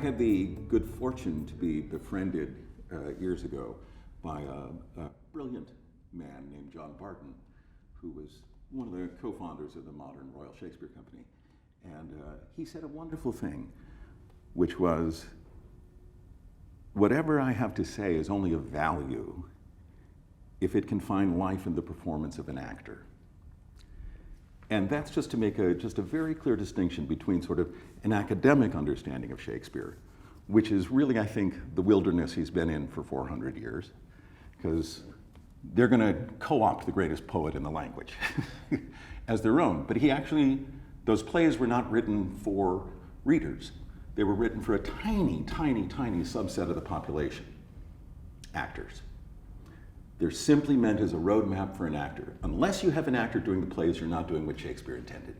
had the good fortune to be befriended years ago by a brilliant man named John Barton, who was one of the co-founders of the modern Royal Shakespeare Company. And he said a wonderful thing, which was, whatever I have to say is only of value if it can find life in the performance of an actor. And that's just to make just a very clear distinction between sort of an academic understanding of Shakespeare, which is really, I think, the wilderness he's been in for 400 years, because they're going to co-opt the greatest poet in the language as their own. But he actually, those plays were not written for readers. They were written for a tiny, tiny, tiny subset of the population, actors. They're simply meant as a roadmap for an actor. Unless you have an actor doing the plays, you're not doing what Shakespeare intended.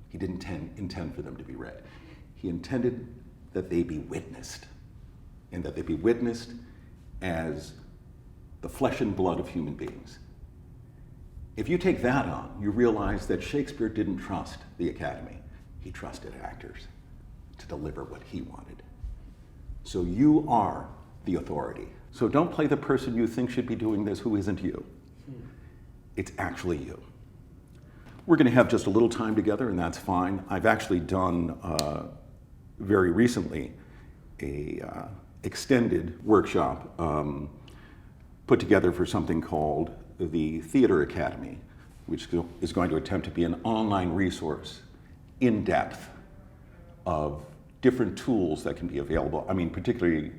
He didn't intend for them to be read. He intended that they be witnessed, and that they be witnessed as the flesh and blood of human beings. If you take that on, you realize that Shakespeare didn't trust the Academy. He trusted actors to deliver what he wanted. So you are the authority. So don't play the person you think should be doing this who isn't you. It's actually you. We're going to have just a little time together, and that's fine. I've actually done very recently a extended workshop put together for something called the Theater Academy, which is going to attempt to be an online resource in depth of different tools that can be available. I mean, particularly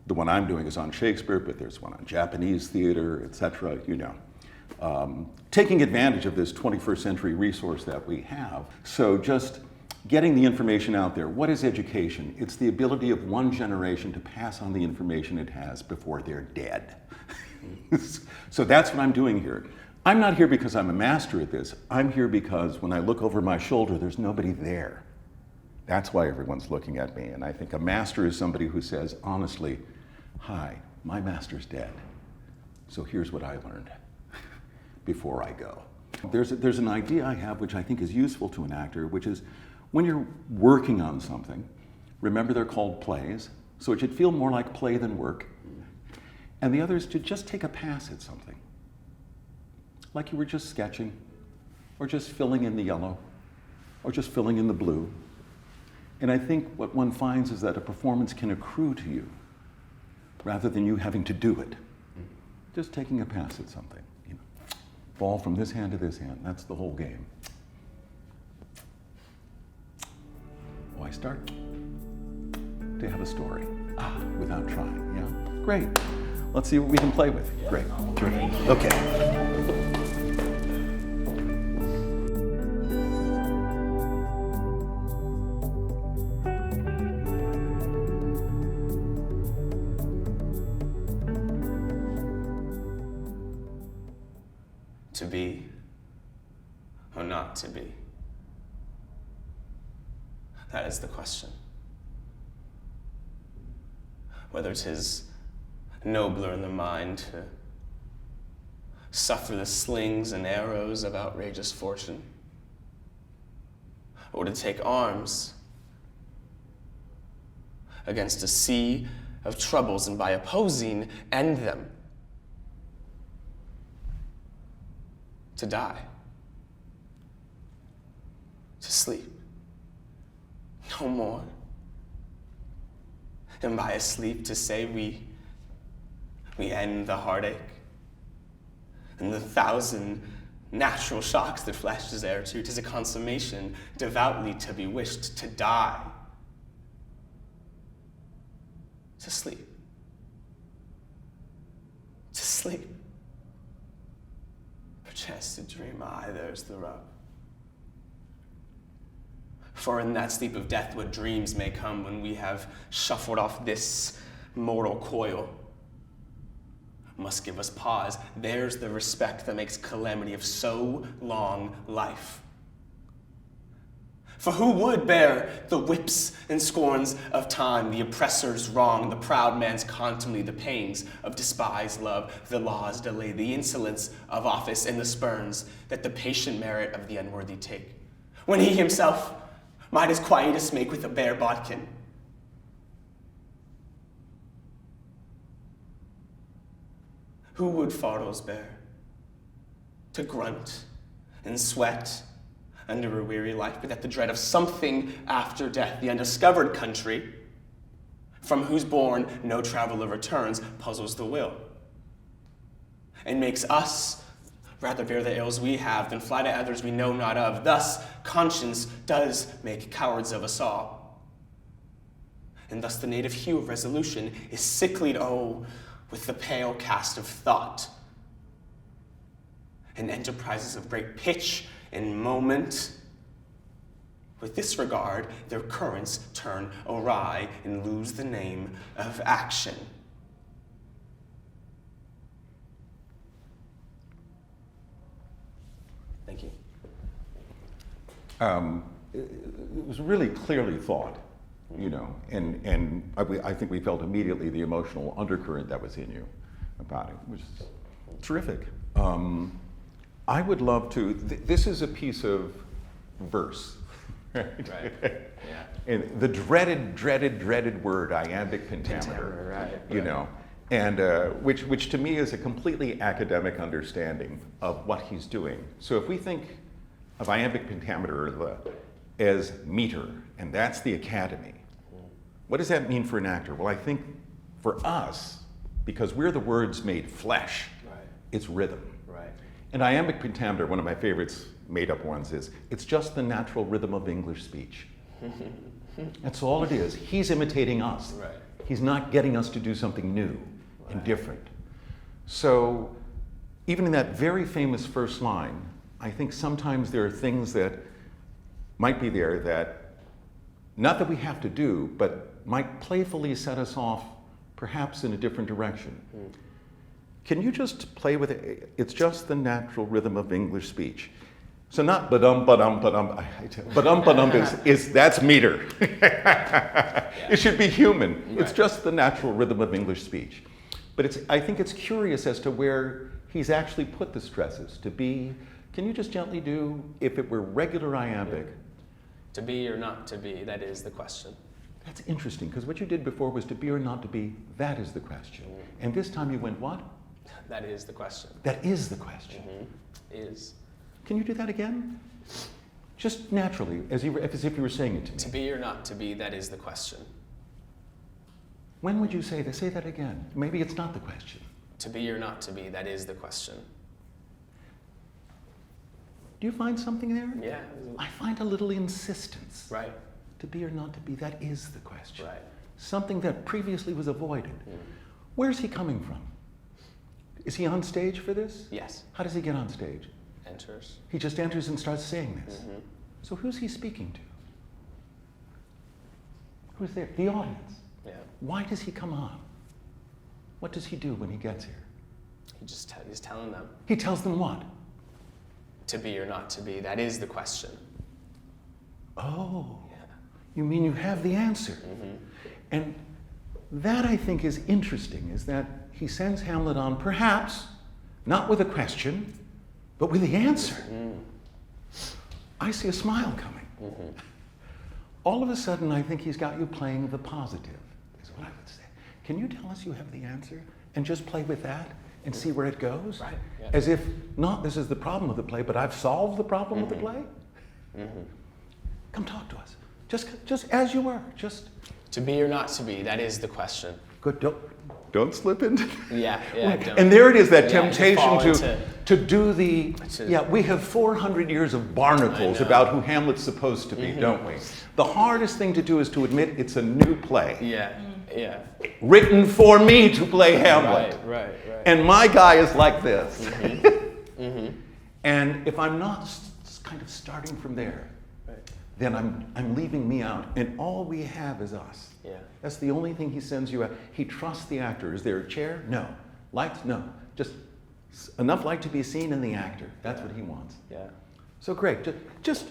the one I'm doing is on Shakespeare, but there's one on Japanese theater, et cetera, you know. Taking advantage of this 21st century resource that we have. So just getting the information out there. What is education? It's the ability of one generation to pass on the information it has before they're dead. So that's what I'm doing here. I'm not here because I'm a master at this. I'm here because when I look over my shoulder, there's nobody there. That's why everyone's looking at me. And I think a master is somebody who says, honestly, hi, my master's dead. So here's what I learned before I go. There's an idea I have which I think is useful to an actor, which is when you're working on something, remember they're called plays, so it should feel more like play than work. And the other is to just take a pass at something. Like you were just sketching, or just filling in the yellow, or just filling in the blue. And I think what one finds is that a performance can accrue to you rather than you having to do it. Just taking a pass at something. You know, ball from this hand to this hand, that's the whole game. Oh, I start to have a story without trying, yeah? Great. Let's see what we can play with. Great. Terrific. Okay. To be or not to be? That is the question. Whether 'tis nobler in the mind to suffer the slings and arrows of outrageous fortune, or to take arms against a sea of troubles and by opposing end them, to die, to sleep, no more, and by a sleep to say we end the heartache and the thousand natural shocks that flesh is heir to. 'Tis a consummation devoutly to be wished, to die, to sleep, to sleep. Perchance to dream, there's the rub. For in that sleep of death what dreams may come when we have shuffled off this mortal coil must give us pause. There's the respect that makes calamity of so long life. For who would bear the whips and scorns of time, the oppressor's wrong, the proud man's contumely, the pains of despised love, the law's delay, the insolence of office, and the spurns that the patient merit of the unworthy take, when he himself might his quietus make with a bare bodkin? Who would fardels bear? To grunt and sweat under a weary life, but that the dread of something after death, the undiscovered country, from whose bourne no traveler returns, puzzles the will, and makes us rather bear the ills we have than fly to others we know not of. Thus, conscience does make cowards of us all. And thus the native hue of resolution is sicklied, oh, with the pale cast of thought. And enterprises of great pitch and moment, with this regard, their currents turn awry and lose the name of action. Thank you. It was really clearly thought, you know, and I think we felt immediately the emotional undercurrent that was in you about it, which is terrific. I would love to, this is a piece of verse. Right. Yeah. And the dreaded word, iambic pentameter, right. You know, and which to me is a completely academic understanding of what he's doing. So if we think of iambic pentameter as meter, and that's the academy, what does that mean for an actor? Well, I think for us, because we're the words made flesh, Right. it's rhythm. Right. And iambic pentameter, one of my favorites, made-up ones, is it's just the natural rhythm of English speech. That's all it is. He's imitating us. Right. He's not getting us to do something new and different. So even in that very famous first line, I think sometimes there are things that might be there that, not that we have to do, but might playfully set us off perhaps in a different direction. Can you just play with it? It's just the natural rhythm of English speech. So not ba-dum, ba-dum, ba-dum. Ba-dum, ba-dum is that's meter. It should be human. Right. It's just the natural rhythm of English speech. But I think it's curious as to where he's actually put the stresses. To be, can you just gently do, if it were regular iambic? To be or not to be, that is the question. That's interesting, because what you did before was to be or not to be, that is the question. And this time you went what? That is the question. That is the question. Is. Can you do that again? Just naturally, as if you were saying it to me. To be or not to be, that is the question. When would you say that? Say that again. Maybe it's not the question. To be or not to be, that is the question. Do you find something there? Yeah. I find a little insistence. Right. To be or not to be, that is the question. Right. Something that previously was avoided. Where's he coming from? Is he on stage for this? Yes. How does he get on stage? Enters. He just enters and starts saying this. So who's he speaking to? Who's there? The audience. Yeah. Why does he come on? What does he do when he gets here? He's telling them. He tells them what? To be or not to be, that is the question. Oh. Yeah. You mean you have the answer. And that, I think, is interesting, is that he sends Hamlet on, perhaps, not with a question, but with the answer. I see a smile coming. All of a sudden, I think he's got you playing the positive, is what I would say. Can you tell us you have the answer? And just play with that and see where it goes? Right. Yeah. As if, not this is the problem of the play, but I've solved the problem of the play? Come talk to us. Just as you were. Just To be or not to be, that is the question. good. Don't slip into. Yeah. Don't. And there it is, that Yeah, temptation to do the. Yeah, we have 400 years of barnacles about who Hamlet's supposed to be, don't we? The hardest thing to do is to admit it's a new play. Yeah. Written for me to play Hamlet. Right. And my guy is like this. And if I'm not kind of starting from there, then I'm leaving me out. And all we have is us. Yeah. That's the only thing he sends you out. He trusts the actor. Is there a chair? No. Lights? No. Just enough light to be seen in the actor. That's what he wants. Yeah. So great. Just,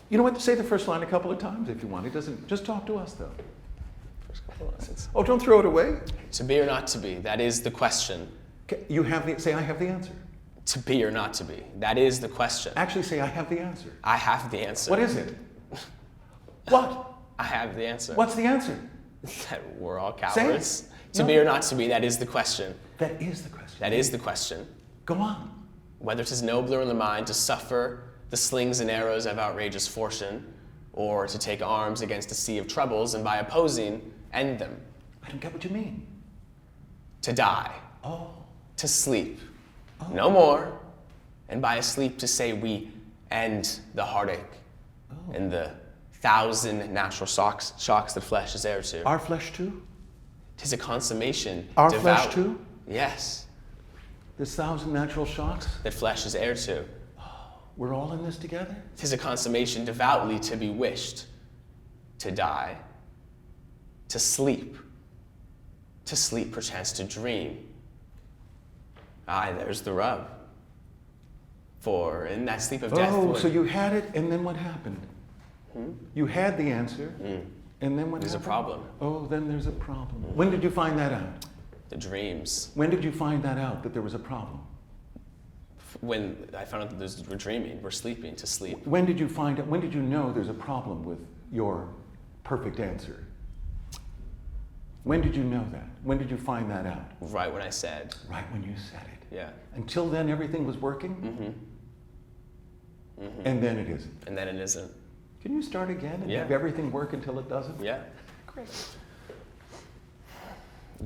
you know what? Say the first line a couple of times if you want. It doesn't. Just talk to us though. First couple of lines. Oh, don't throw it away. To be or not to be, that is the question. You have the. Say I have the answer. To be or not to be, that is the question. Actually, say I have the answer. I have the answer. What is it? What? I have the answer. What's the answer? That we're all Say it. cowards. To No. be or not to be, that is the question. That is the question. That is the question. Go on. Whether 'tis nobler in the mind to suffer the slings and arrows of outrageous fortune, or to take arms against a sea of troubles and by opposing end them. I don't get what you mean. To die. Oh. To sleep. No more. And by a sleep to say we end the heartache and the 1,000 natural shocks that flesh is heir to. Our flesh too? 'Tis a consummation. Our devout. flesh too? Yes. There's 1,000 natural shocks? That flesh is heir to. We're all in this together? 'Tis a consummation devoutly to be wished. To die. To sleep. To sleep perchance to dream. Aye, there's the rub. For in that sleep of death... Oh, so you had it, and then what happened? You had the answer, and then what There's a happened? problem. Oh, then there's a problem. When did you find that out? The dreams. When did you find that out, that there was a problem? When I found out that we're dreaming, we're sleeping to sleep. When did you find out, when did you know there's a problem with your perfect answer? When did you know that? When did you find that out? Right when I said. Right when you said it. Yeah. Until then, everything was working? And then it isn't. And then it isn't. Can you start again and Yeah. have everything work until it doesn't? Yeah. Great.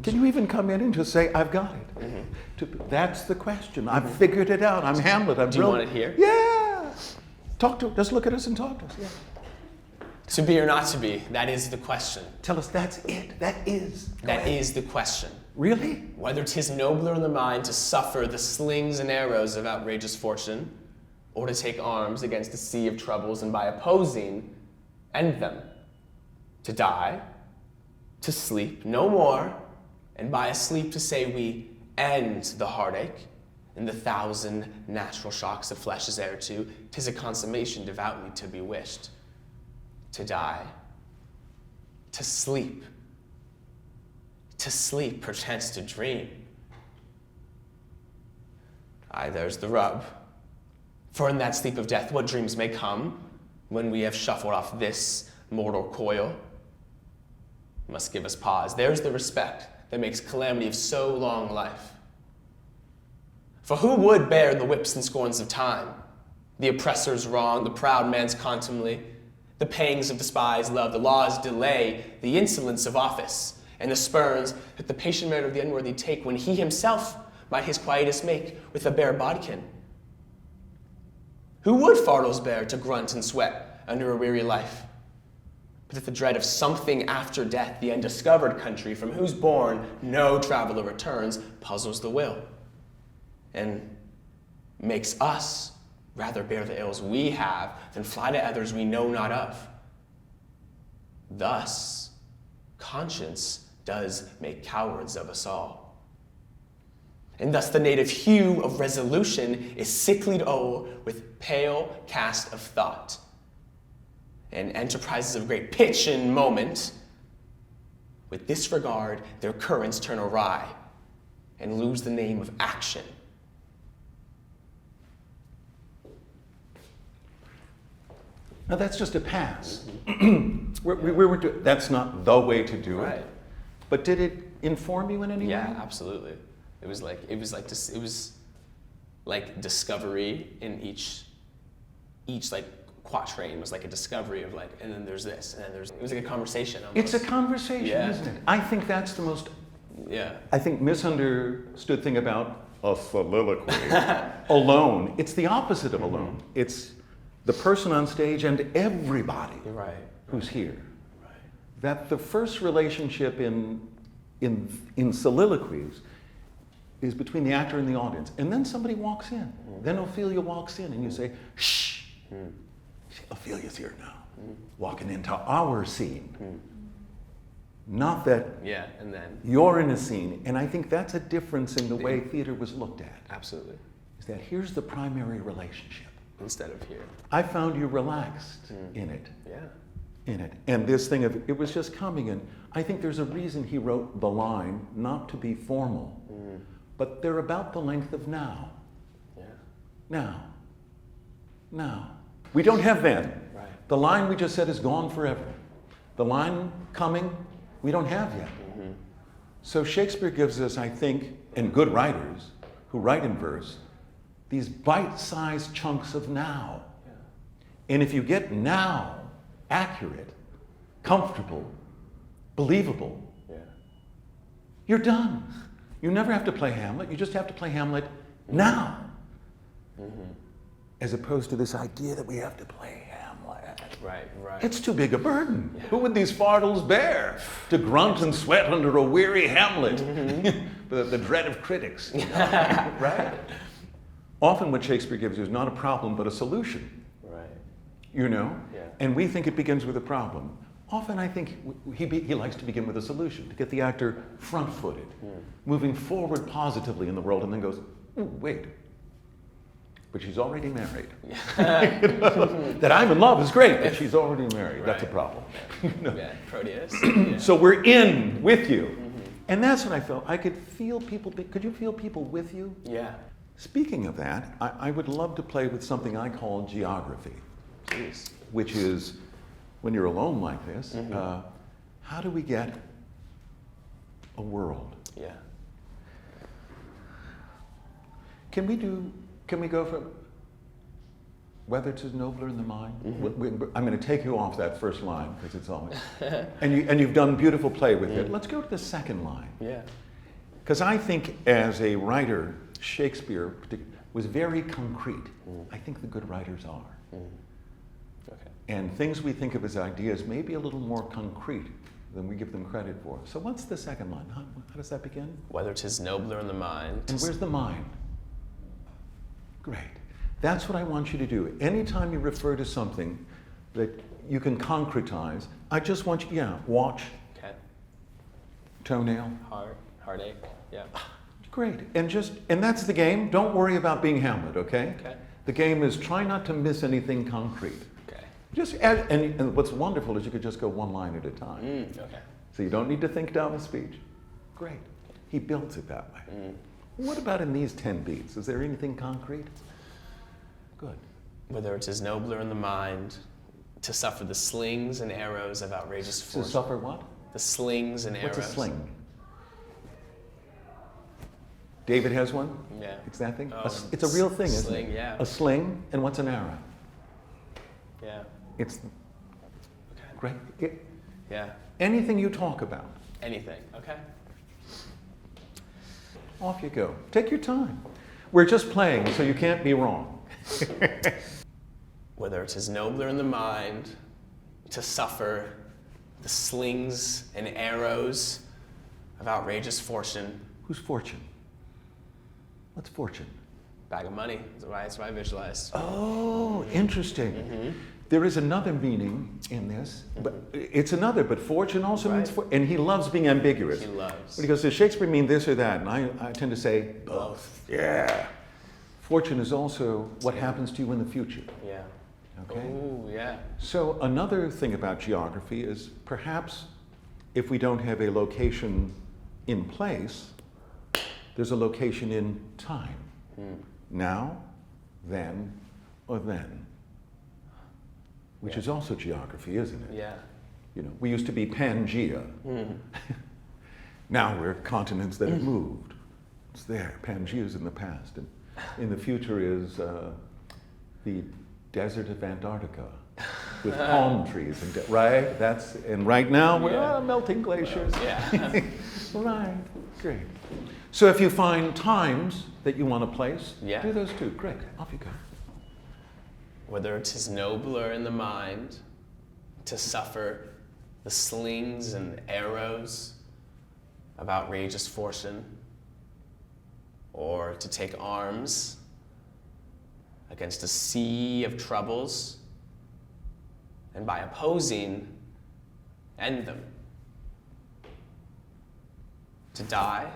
Can you even come in and just say, I've got it? That's the question. I've figured it out. I'm Hamlet. I'm Do you brilliant. want it here? Yeah. Talk to us. Just look at us and talk to us. Yeah. To be or not to be, that is the question. Tell us that's it. That is. Go That ahead. is the question. Really? Whether 'tis nobler in the mind to suffer the slings and arrows of outrageous fortune, or to take arms against a sea of troubles and by opposing, end them. To die, to sleep, no more, and by a sleep to say we end the heartache and the 1,000 natural shocks of flesh is heir to, 'tis a consummation devoutly to be wished. To die, to sleep perchance to dream. Aye, there's the rub. For in that sleep of death, what dreams may come when we have shuffled off this mortal coil must give us pause. There's the respect that makes calamity of so long life. For who would bear the whips and scorns of time, the oppressor's wrong, the proud man's contumely, the pangs of despised love, the law's delay, the insolence of office, and the spurns that the patient merit of the unworthy take when he himself might his quietus make with a bare bodkin? Who would fardels bear to grunt and sweat under a weary life? But that the dread of something after death, the undiscovered country from whose bourne no traveler returns, puzzles the will, and makes us rather bear the ills we have than fly to others we know not of. Thus, conscience does make cowards of us all. And thus the native hue of resolution is sicklied o'er with pale cast of thought. And enterprises of great pitch and moment, with disregard their currents turn awry and lose the name of action. Now that's just a pass. That's not the way to do Right. it. But did it inform you in any way? Yeah, absolutely. It was like discovery in each like quatrain was like a discovery of like, and then there's this, and then there's, it was like a conversation almost. It's a conversation, Yeah. isn't it? I think that's the most, Yeah. I think, misunderstood thing about a soliloquy. Alone. It's the opposite of alone. It's the person on stage and everybody You're right. who's here. Right. That the first relationship in soliloquies is between the actor and the audience. And then somebody walks in. Then Ophelia walks in and you say, shh. Ophelia's here now. Walking into our scene. Not that Yeah, and then you're in a scene. And I think that's a difference in the way theater was looked at. absolutely. Is that here's the primary relationship. Instead of here. I found you relaxed in it. Yeah. In it. And this thing of it was just coming in. I think there's a reason he wrote the line, not to be formal, but they're about the length of now. Yeah. Now. Now. We don't have then. Right. The line we just said is gone forever. The line coming, we don't have yet. So Shakespeare gives us, I think, and good writers who write in verse, these bite-sized chunks of now. And if you get now accurate, comfortable, believable, you're done. You never have to play Hamlet. You just have to play Hamlet now. As opposed to this idea that we have to play Hamlet. Right. It's too big a burden. Who would these fardels bear? To grunt and sweat under a weary Hamlet. The dread of critics. Right? Often what Shakespeare gives you is not a problem, but a solution. Right. You know? Yeah. And we think it begins with a problem. Often I think he likes to begin with a solution, to get the actor front-footed, moving forward positively in the world, and then goes, "Ooh, wait, but she's already married." That I'm in love is great, but she's already married. Right. That's a problem. Proteus. So we're in with you. And that's what I felt. I could feel people, could you feel people with you? Yeah. Speaking of that, I would love to play with something I call geography. Jeez. Which is, when you're alone like this, how do we get a world? Yeah. Can we go from whether 'tis nobler in the mind? I'm going to take you off that first line because it's always, and you've done beautiful play with it. Let's go to the second line. Yeah. Because I think as a writer, Shakespeare was very concrete. I think the good writers are. Okay. And things we think of as ideas may be a little more concrete than we give them credit for. So what's the second line? How does that begin? Whether 'tis nobler in the mind. And where's the mind? Great. That's what I want you to do. Anytime you refer to something that you can concretize, I just want you, watch, Okay. toenail. Heartache. Yeah. Great. And that's the game. Don't worry about being Hamlet, okay? Okay. The game is try not to miss anything concrete. Okay. Just add, and what's wonderful is you could just go one line at a time. Okay. So you don't need to think down the speech. Great. He builds it that way. What about in these 10 beats? Is there anything concrete? Good. Whether 'tis nobler in the mind to suffer the slings and arrows of outrageous To fortune. suffer what? The slings and arrows. What's a sling? David has one? Yeah. It's that thing? Oh, It's a real thing, isn't sling, it? yeah. A sling, and what's an arrow? Yeah. It's Okay. great. Yeah. Anything you talk about, Anything. Okay. off you go. Take your time. We're just playing, so you can't be wrong. Whether 'tis nobler in the mind to suffer the slings and arrows of outrageous fortune. Whose fortune? What's fortune? Bag of money. That's what I visualized. Oh, interesting. There is another meaning in this, but but fortune also means and he loves being ambiguous. He loves. When he goes, does Shakespeare mean this or that? And I tend to say Both. Yeah. Fortune is also what happens to you in the future. Yeah. Okay. Ooh, yeah. So another thing about geography is perhaps if we don't have a location in place, there's a location in time. Now, then, or then. Which is also geography, isn't it? Yeah. You know, we used to be Pangea. Now we're continents that have moved. It's there. Pangea is in the past. And in the future is the desert of Antarctica with palm trees. And right? And right now we're melting glaciers. Yeah. Right. Great. So if you find times that you want to place, do those too. Great. Off you go. Whether 'tis nobler in the mind to suffer the slings and arrows of outrageous fortune, or to take arms against a sea of troubles, and by opposing, end them. To die,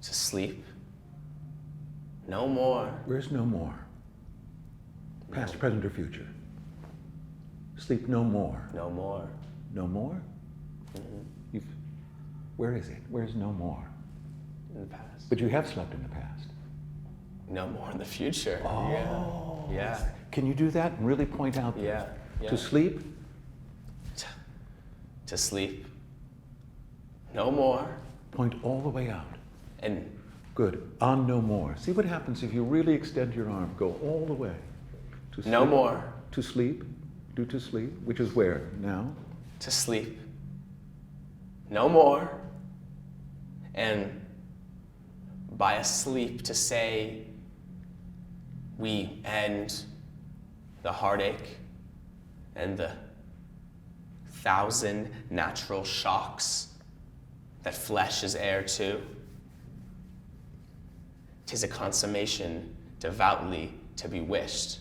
to sleep, no more. Where's no more? Past, present, or future? Sleep no more. No more. No more? Where is it? Where's no more? In the past. But you have slept in the past. No more in the future. Oh. Yeah. Can you do that and really point out that? Yeah. To sleep? To sleep. No more. Point all the way out. And Good. On no more. See what happens if you really extend your arm. Go all the way. To sleep. no more. To sleep. Do to sleep, which is where? Now? To sleep. No more. And by asleep to say we end the heartache and the 1,000 natural shocks that flesh is heir to. 'Tis a consummation devoutly to be wished.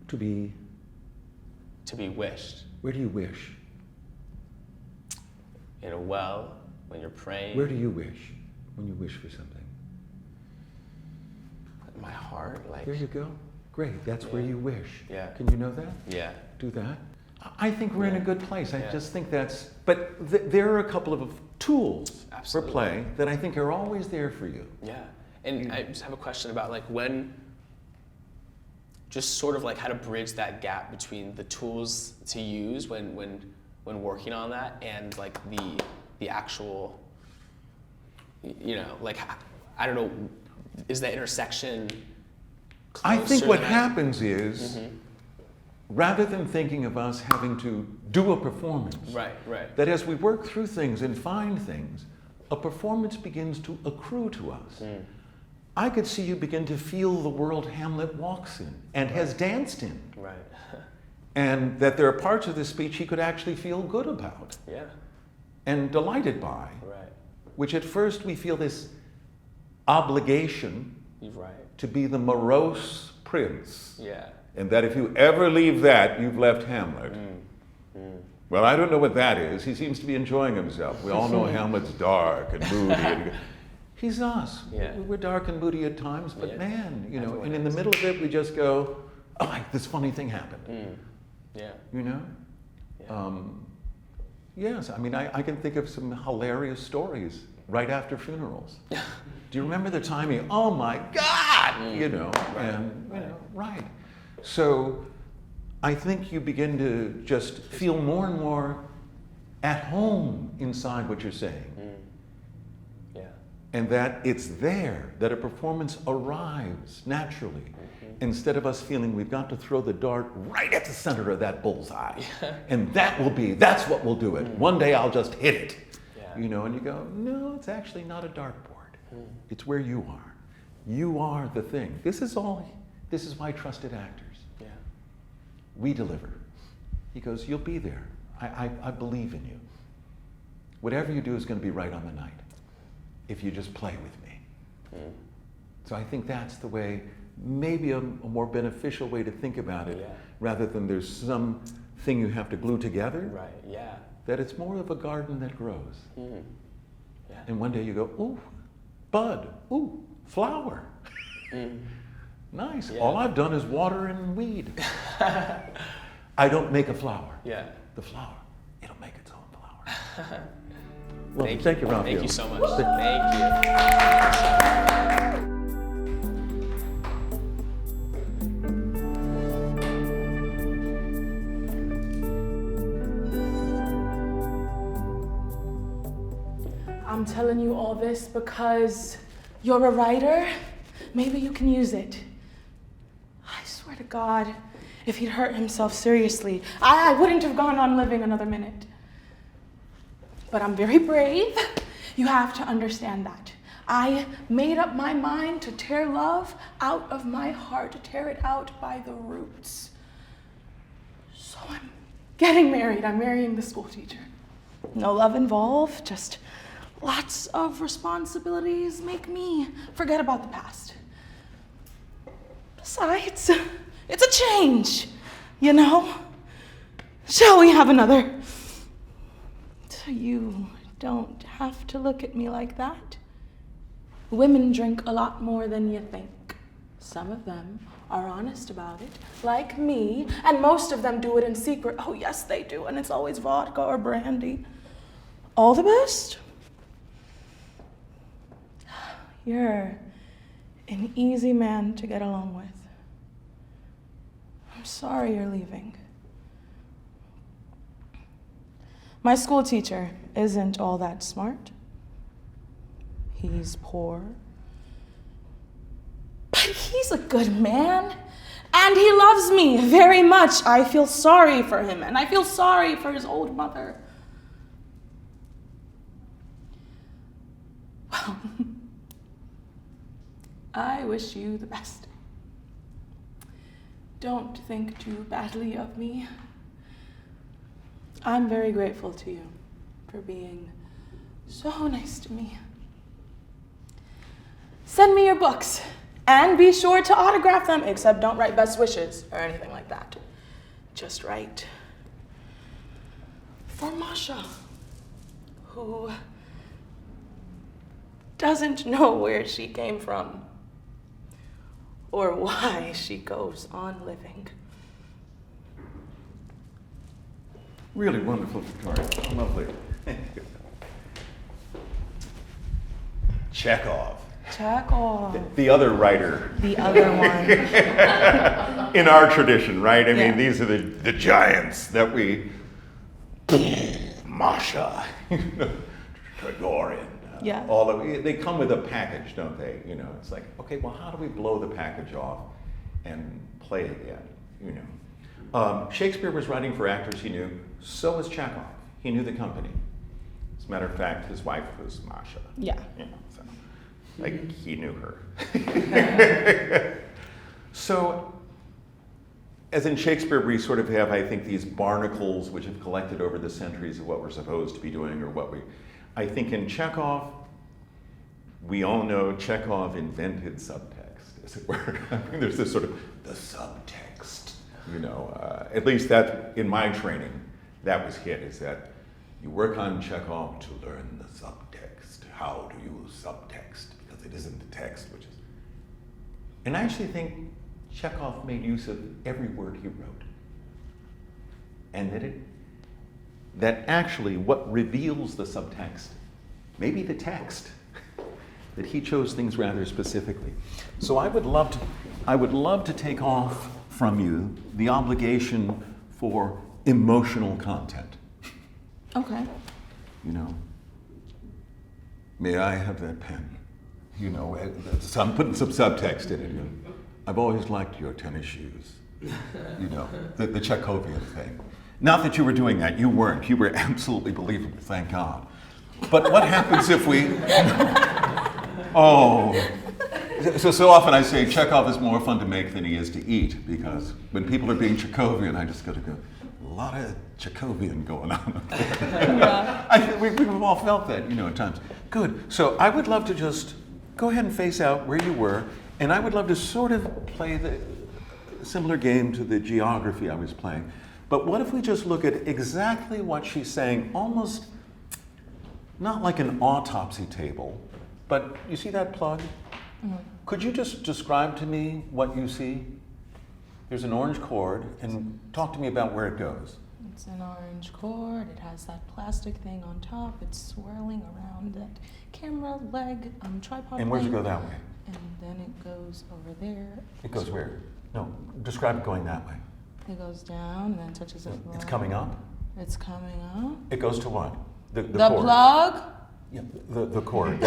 To be. To be wished. Where do you wish? In a well, when you're praying. Where do you wish when you wish for something? My heart, like. There you go. Great. That's where you wish. Yeah. Can you know that? Yeah. Do that. I think we're in a good place. I Yeah. just think that's. But there are a couple of tools Absolutely. for play that I think are always there for you. Yeah. And I just have a question about like when, just sort of like how to bridge that gap between the tools to use when working on that and like the actual, you know, like, I don't know, is that intersection I think closer what than happens is, rather than thinking of us having to do a performance, Right. that as we work through things and find things, a performance begins to accrue to us. I could see you begin to feel the world Hamlet walks in and has danced in. Right. And that there are parts of this speech he could actually feel good about Yeah. and delighted by, Right. which at first we feel this obligation You're right. to be the morose prince. Yeah. And that if you ever leave that, you've left Hamlet. Well, I don't know what that is. He seems to be enjoying himself. We all know Hamlet's dark and moody. And he's us. Yeah. We're dark and moody at times, but Yeah. man, you know, Everyone and in the is. middle of it, we just go, oh, this funny thing happened. Yeah. You know? Yeah. Yes, I mean, I can think of some hilarious stories right after funerals. Do you remember the time he, oh my God, you know, and, you know, right. So I think you begin to just feel more and more at home inside what you're saying. Yeah. And that it's there, that a performance arrives naturally. Instead of us feeling we've got to throw the dart right at the center of that bullseye. And that's what will do it. One day I'll just hit it. Yeah. You know, and you go, no, it's actually not a dartboard. It's where you are. You are the thing. This is why trusted actors. Yeah. We deliver. He goes, you'll be there. I believe in you. Whatever you do is going to be right on the night if you just play with me. So I think that's the way, maybe a more beneficial way to think about it, rather than there's some thing you have to glue together, Right. Yeah. that it's more of a garden that grows. Yeah. And one day you go, ooh, bud, ooh, flower. Nice. Yeah. All I've done is water and weed. I don't make a flower. Yeah. The flower, it'll make its own flower. Well, Thank thank you, Raphael. Thank you so much. Thank you. I'm telling you all this because you're a writer. Maybe you can use it. I swear to God, if he'd hurt himself seriously, I wouldn't have gone on living another minute. But I'm very brave. You have to understand that. I made up my mind to tear love out of my heart, to tear it out by the roots. So I'm getting married. I'm marrying the school teacher. No love involved, just lots of responsibilities make me forget about the past. Besides, it's a change, you know? Shall we have another? So you don't have to look at me like that. Women drink a lot more than you think. Some of them are honest about it, like me, and most of them do it in secret. Oh, yes, they do, and it's always vodka or brandy. All the best. You're an easy man to get along with. I'm sorry you're leaving. My school teacher isn't all that smart. He's poor. But he's a good man. And he loves me very much. I feel sorry for him, and I feel sorry for his old mother. Well, I wish you the best. Don't think too badly of me. I'm very grateful to you for being so nice to me. Send me your books, and be sure to autograph them, except don't write best wishes or anything like that. Just write for Masha, who doesn't know where she came from or why she goes on living. Really wonderful, Victoria. Lovely. Chekhov. Chekhov. The other writer. The other one. In our tradition, right? I mean, Yeah. these are the giants that we... Masha, Gregorian. Yeah. All of they come with a package, don't they? You know, it's like, okay, well, how do we blow the package off and play again? You know, Shakespeare was writing for actors he knew. So was Chekhov. He knew the company. As a matter of fact, his wife was Masha. Yeah. You know, so, like he knew her. So, as in Shakespeare, we sort of have, I think, these barnacles which have collected over the centuries of what we're supposed to be doing or what we. I think in Chekhov, we all know Chekhov invented subtext, as it were. I mean, there's this sort of the subtext, you know. At least that, in my training, that was hit, is that you work on Chekhov to learn the subtext, how to use subtext, because it isn't the text, which is. And I actually think Chekhov made use of every word he wrote. And that actually what reveals the subtext, maybe the text, that he chose things rather specifically. So I would love to take off from you the obligation for emotional content. Okay. You know, may I have that pen? You know, so I'm putting some subtext in it. You know, I've always liked your tennis shoes. You know, the Chekhovian thing. Not that you were doing that, you weren't. You were absolutely believable, thank God. But what happens if we, so often I say Chekhov is more fun to make than he is to eat, because when people are being Chekhovian, I just got to go, a lot of Chekhovian going on. Yeah. We've all felt that, you know, at times. Good, so I would love to just go ahead and face out where you were, and I would love to sort of play the similar game to the geography I was playing. But what if we just look at exactly what she's saying, almost not like an autopsy table, but you see that plug? Mm-hmm. Could you just describe to me what you see? There's an orange cord, and talk to me about where it goes. It's an orange cord, it has that plastic thing on top, it's swirling around that camera leg tripod. And where does it go that way? And then it goes over there. It goes where? No, describe it going that way. It goes down and then touches it. It's coming up? It's coming up. It goes to what? The cord. Plug? Yeah, the cord.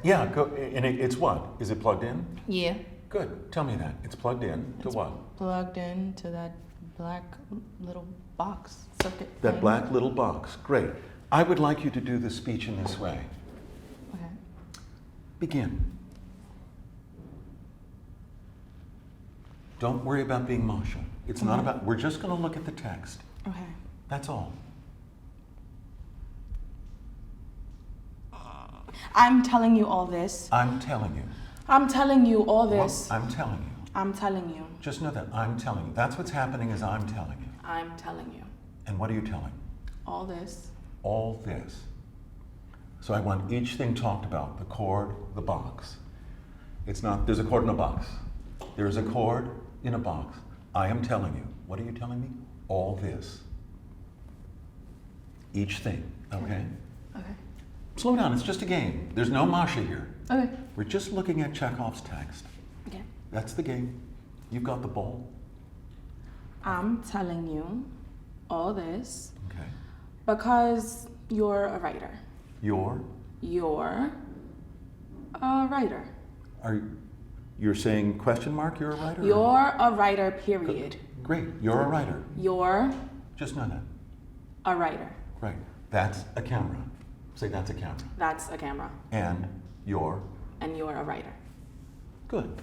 Yeah, and it's what? Is it plugged in? Yeah. Good. Tell me that. It's plugged in to what? Plugged in to that black little box circuit. That thing. black little box. Great. I would like you to do the speech in this way. Okay. Begin. Don't worry about being Masha. It's not about, we're just going to look at the text. Okay. That's all. I'm telling you all this. I'm telling you. I'm telling you all this. Well, I'm telling you. I'm telling you. Just know that I'm telling you. That's what's happening is I'm telling you. I'm telling you. And what are you telling? All this. All this. So I want each thing talked about. The cord, the box. It's not, there's a cord in a box. There is a cord in a box. I am telling you. What are you telling me? All this. Each thing, okay? Okay. Slow down, it's just a game. There's no Masha here. Okay. We're just looking at Chekhov's text. Okay. That's the game. You've got the ball. I'm telling you all this. Okay. Because you're a writer. You're A writer. You're saying question mark, you're a writer? You're a writer, period. Great, you're a writer. You're Just know that. a writer. Right, that's a camera. Say that's a camera. That's a camera. And you're a writer. good.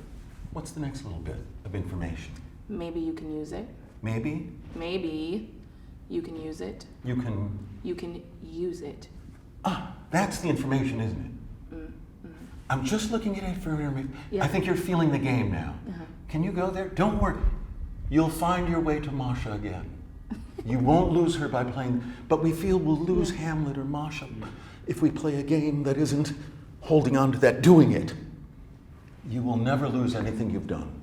What's the next little bit of information? Maybe you can use it. Maybe Maybe you can use it. you can, You can use it. that's the information, isn't it? I'm just looking at it for information. Yeah. I think you're feeling the game now. Can you go there? Don't worry. You'll find your way to Masha again. You won't lose her by playing, but we feel we'll lose Hamlet or Masha if we play a game that isn't holding on to that, doing it. You will never lose anything you've done.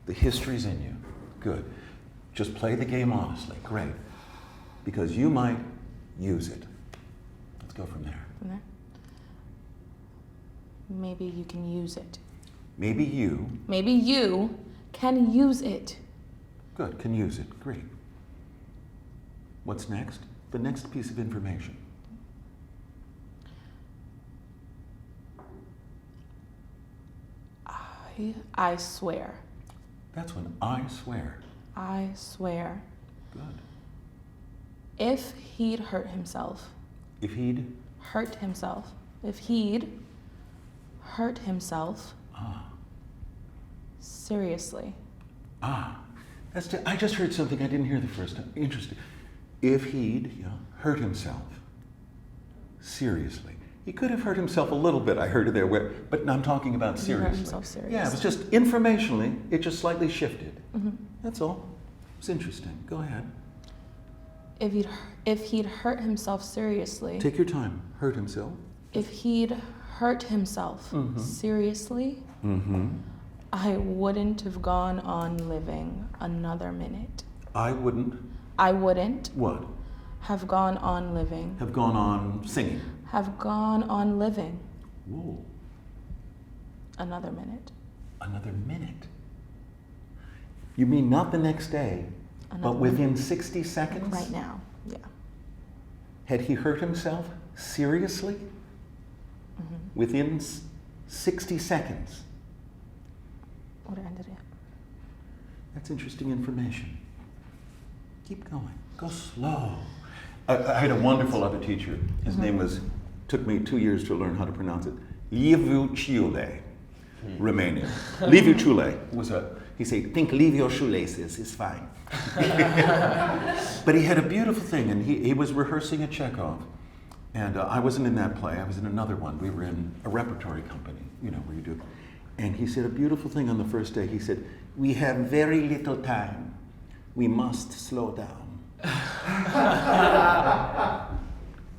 The history's in you. Good. Just play the game honestly. Great. Because you might use it. Let's go from there. From there. Maybe you can use it. Maybe you, can use it. good, can use it. Great. What's next? The next piece of information. I swear. That's when I swear. I swear. Good. If he'd hurt himself. If he'd, Hurt himself. If he'd hurt himself. Seriously. I just heard something I didn't hear the first time. Interesting. If he'd hurt himself. Seriously. He could have hurt himself a little bit, I heard it there, but I'm talking about He seriously. hurt himself seriously. Yeah, it was just informationally, it just slightly shifted. That's all. It's interesting. Go ahead. If he'd hurt himself seriously. Take your time. Hurt himself. If he'd hurt himself seriously, I wouldn't have gone on living another minute. I wouldn't. What? Have gone on living. Have gone on singing. Have gone on living Whoa. another minute. Another minute. You mean not the next day, Another but within 60 seconds? Right now, yeah. Had he hurt himself seriously? Within 60 seconds. Would have ended it. That's interesting information. Keep going. Go slow. I had a wonderful other teacher. His name took me 2 years to learn how to pronounce it. Liviu Ciule, Romanian. Liviu Ciule he said, think leave your shoelaces, it's fine. But he had a beautiful thing, and he was rehearsing a Chekhov. And I wasn't in that play, I was in another one. We were in a repertory company, where you do. And he said a beautiful thing on the first day. He said, we have very little time. We must slow down.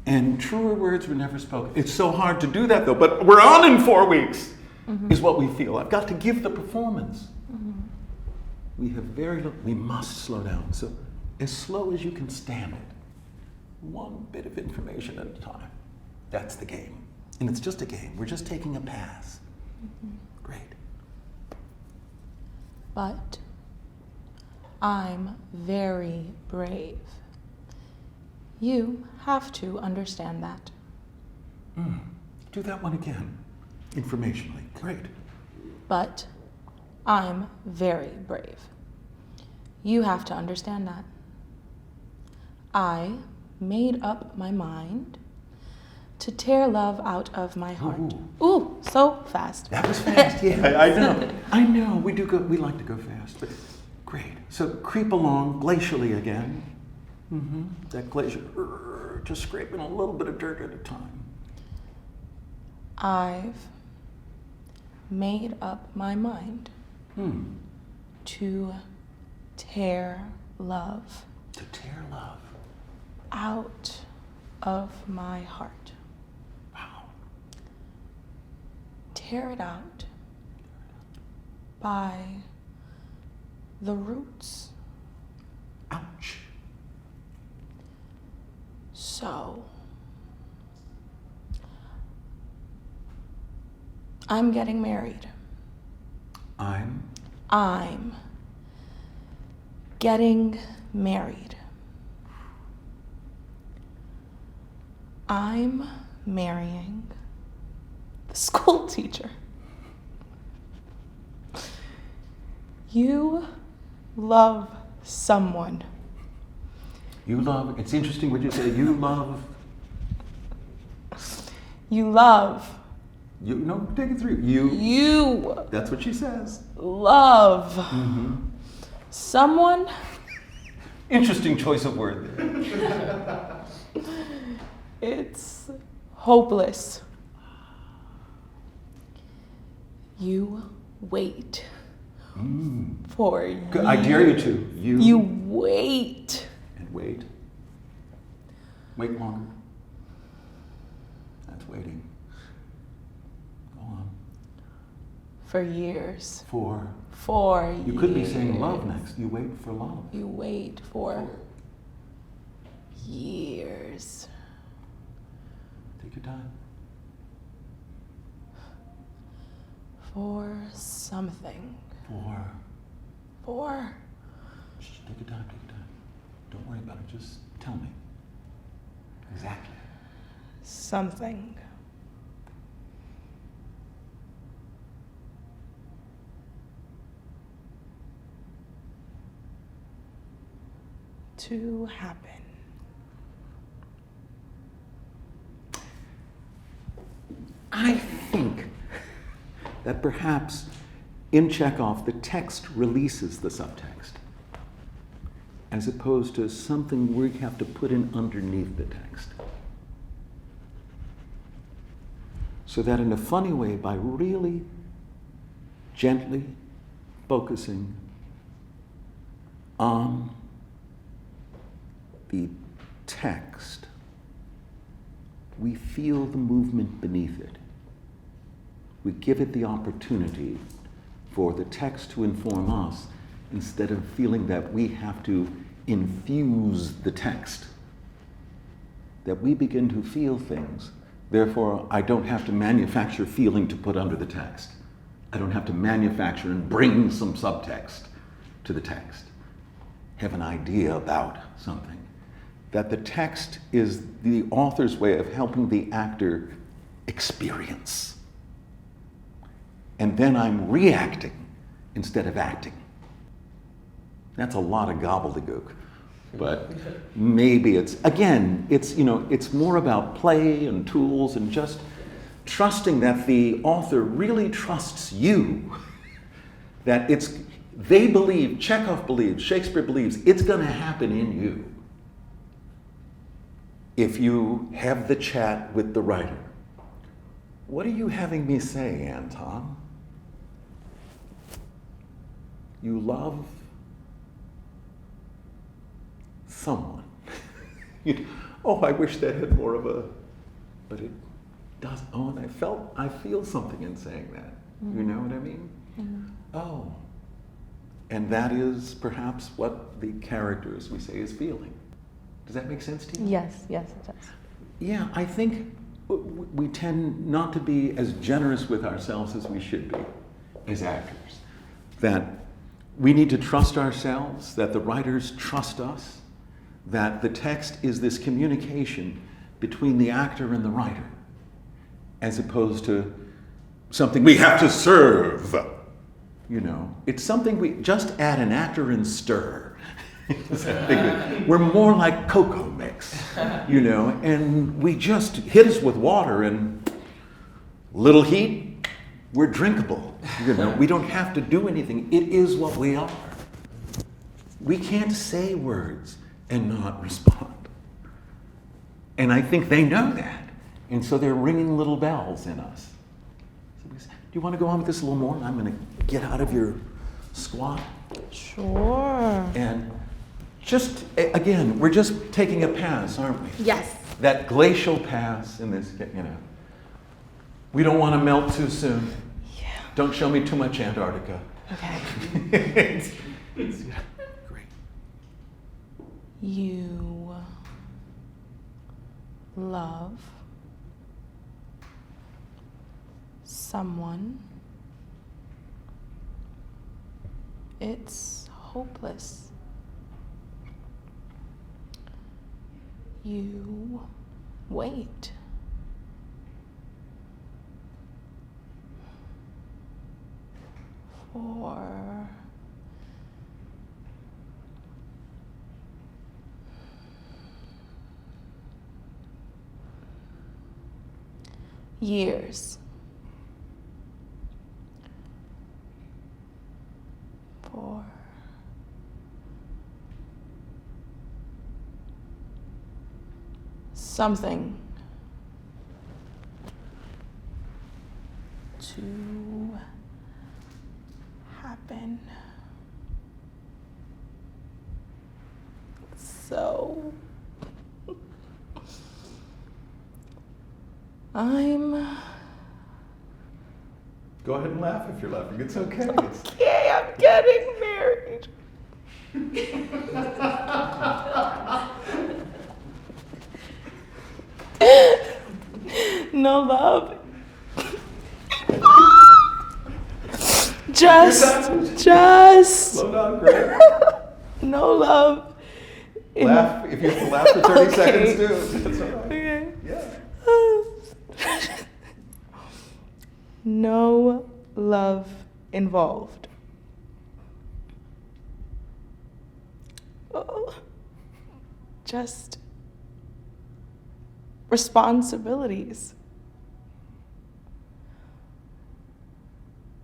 And truer words were never spoken. It's so hard to do that though, but we're on in 4 weeks, is what we feel. I've got to give the performance. We have very little, we must slow down. So as slow as you can stand it, one bit of information at a time. That's the game. And it's just a game. We're just taking a pass. Great. But I'm very brave. You have to understand that. Do that one again, informationally. Great. But I'm very brave. You have to understand that. I made up my mind to tear love out of my heart. Ooh, so fast. That was fast, yeah. I know. We like to go fast, but great. So creep along glacially again. That glacier, just scraping a little bit of dirt at a time. I've made up my mind to tear love. To tear love. Out of my heart. Wow. Tear it out by the roots. Ouch. So, I'm getting married. I'm getting married. I'm marrying the school teacher. You love someone. You love, it's interesting what you say, you love. You love. You, no, take it through. You. That's what she says. Love. Someone. Interesting choice of word there. It's hopeless. You wait for Good. I dare you to. You wait. And wait. Wait longer. That's waiting. Go on. For years. For. You could be saying love next. You wait for love. You wait for years. Take your time. For something. For. Shh, take your time, take your time. Don't worry about it, just tell me. Exactly. Something. To happen. I think that perhaps in Chekhov the text releases the subtext as opposed to something we have to put in underneath the text. So that in a funny way, by really gently focusing on the text, we feel the movement beneath it. We give it the opportunity for the text to inform us instead of feeling that we have to infuse the text. That we begin to feel things. Therefore, I don't have to manufacture feeling to put under the text. I don't have to manufacture and bring some subtext to the text. Have an idea about something. That the text is the author's way of helping the actor experience. And then I'm reacting instead of acting. That's a lot of gobbledygook. But maybe it's more about play and tools and just trusting that the author really trusts you. That they believe, Chekhov believes, Shakespeare believes, it's gonna happen in you. If you have the chat with the writer. What are you having me say, Anton? You love someone. I wish that had more of a, but it does. Oh, and I feel something in saying that. You know what I mean? Oh. And that is perhaps what the characters we say is feeling. Does that make sense to you? Yes, it does. Yeah, I think we tend not to be as generous with ourselves as we should be as actors. That we need to trust ourselves, that the writers trust us, that the text is this communication between the actor and the writer, as opposed to something we have to serve. It's something we just add an actor and stir. We're more like cocoa mix, and we just hit us with water and little heat, we're drinkable. We don't have to do anything. It is what we are. We can't say words and not respond. And I think they know that. And so they're ringing little bells in us. So we say, do you want to go on with this a little more? I'm going to get out of your squat. Sure. And just, again, we're just taking a pass, aren't we? Yes. That glacial pass in this, We don't want to melt too soon. Yeah. Don't show me too much Antarctica. Okay. It's great. You love someone. It's hopeless. You wait. For years. For something to happen. So Go ahead and laugh if you're laughing. It's okay. Okay, I'm getting married. No love. Just Slow down, Greg. no love. Laugh. If you have to laugh for 30 Okay. seconds, do. That's all right. Okay. Yeah. No love involved. Oh, just responsibilities.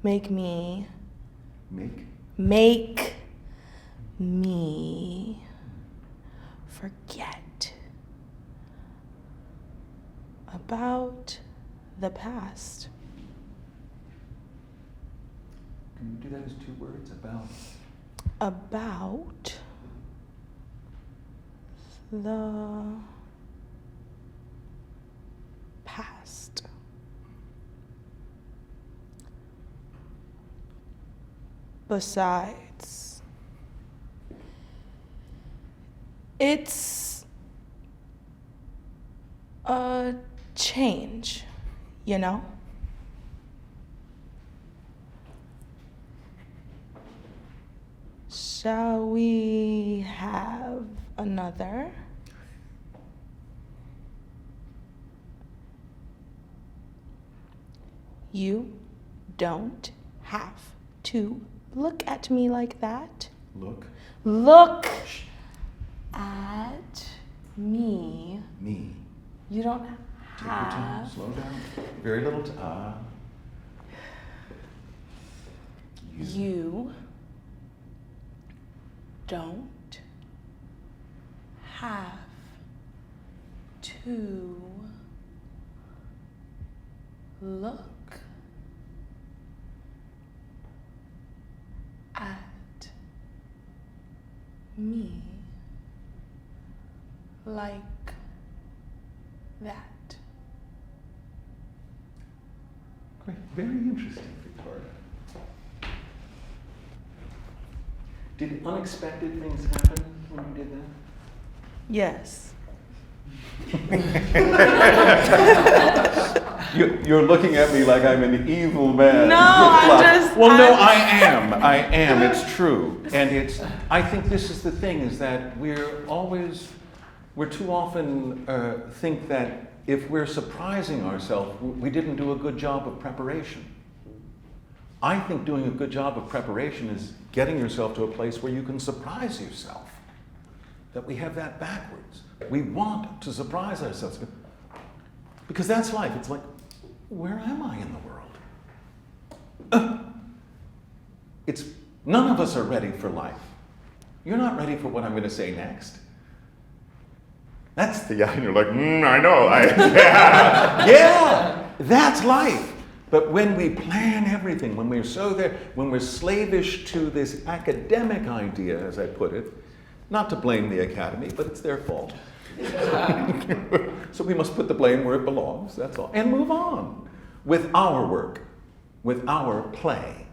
Make me forget about the past. Can you do that as 2 words? About the past. Besides, it's a change, you know? Shall we have another? You don't have to look at me like that. Look. Look at me. Me. You don't Take your time. have. Slow down. Very little time. You don't have to look at me like that. Great. Very interesting, Victoria. Did unexpected things happen when you did that? Yes. You're looking at me like I'm an evil man. No, I'm just- Well, no, I'm- I am. It's true. And I think this is the thing, is that we're too often think that if we're surprising ourselves, we didn't do a good job of preparation. I think doing a good job of preparation is getting yourself to a place where you can surprise yourself. That we have that backwards. We want to surprise ourselves. Because that's life. It's like, where am I in the world? None of us are ready for life. You're not ready for what I'm going to say next. That's the guy, and you're like, I know. Yeah, that's life. But when we plan everything, when we're so there, when we're slavish to this academic idea, as I put it, not to blame the academy, but it's their fault. So we must put the blame where it belongs, that's all. And move on with our work, with our play.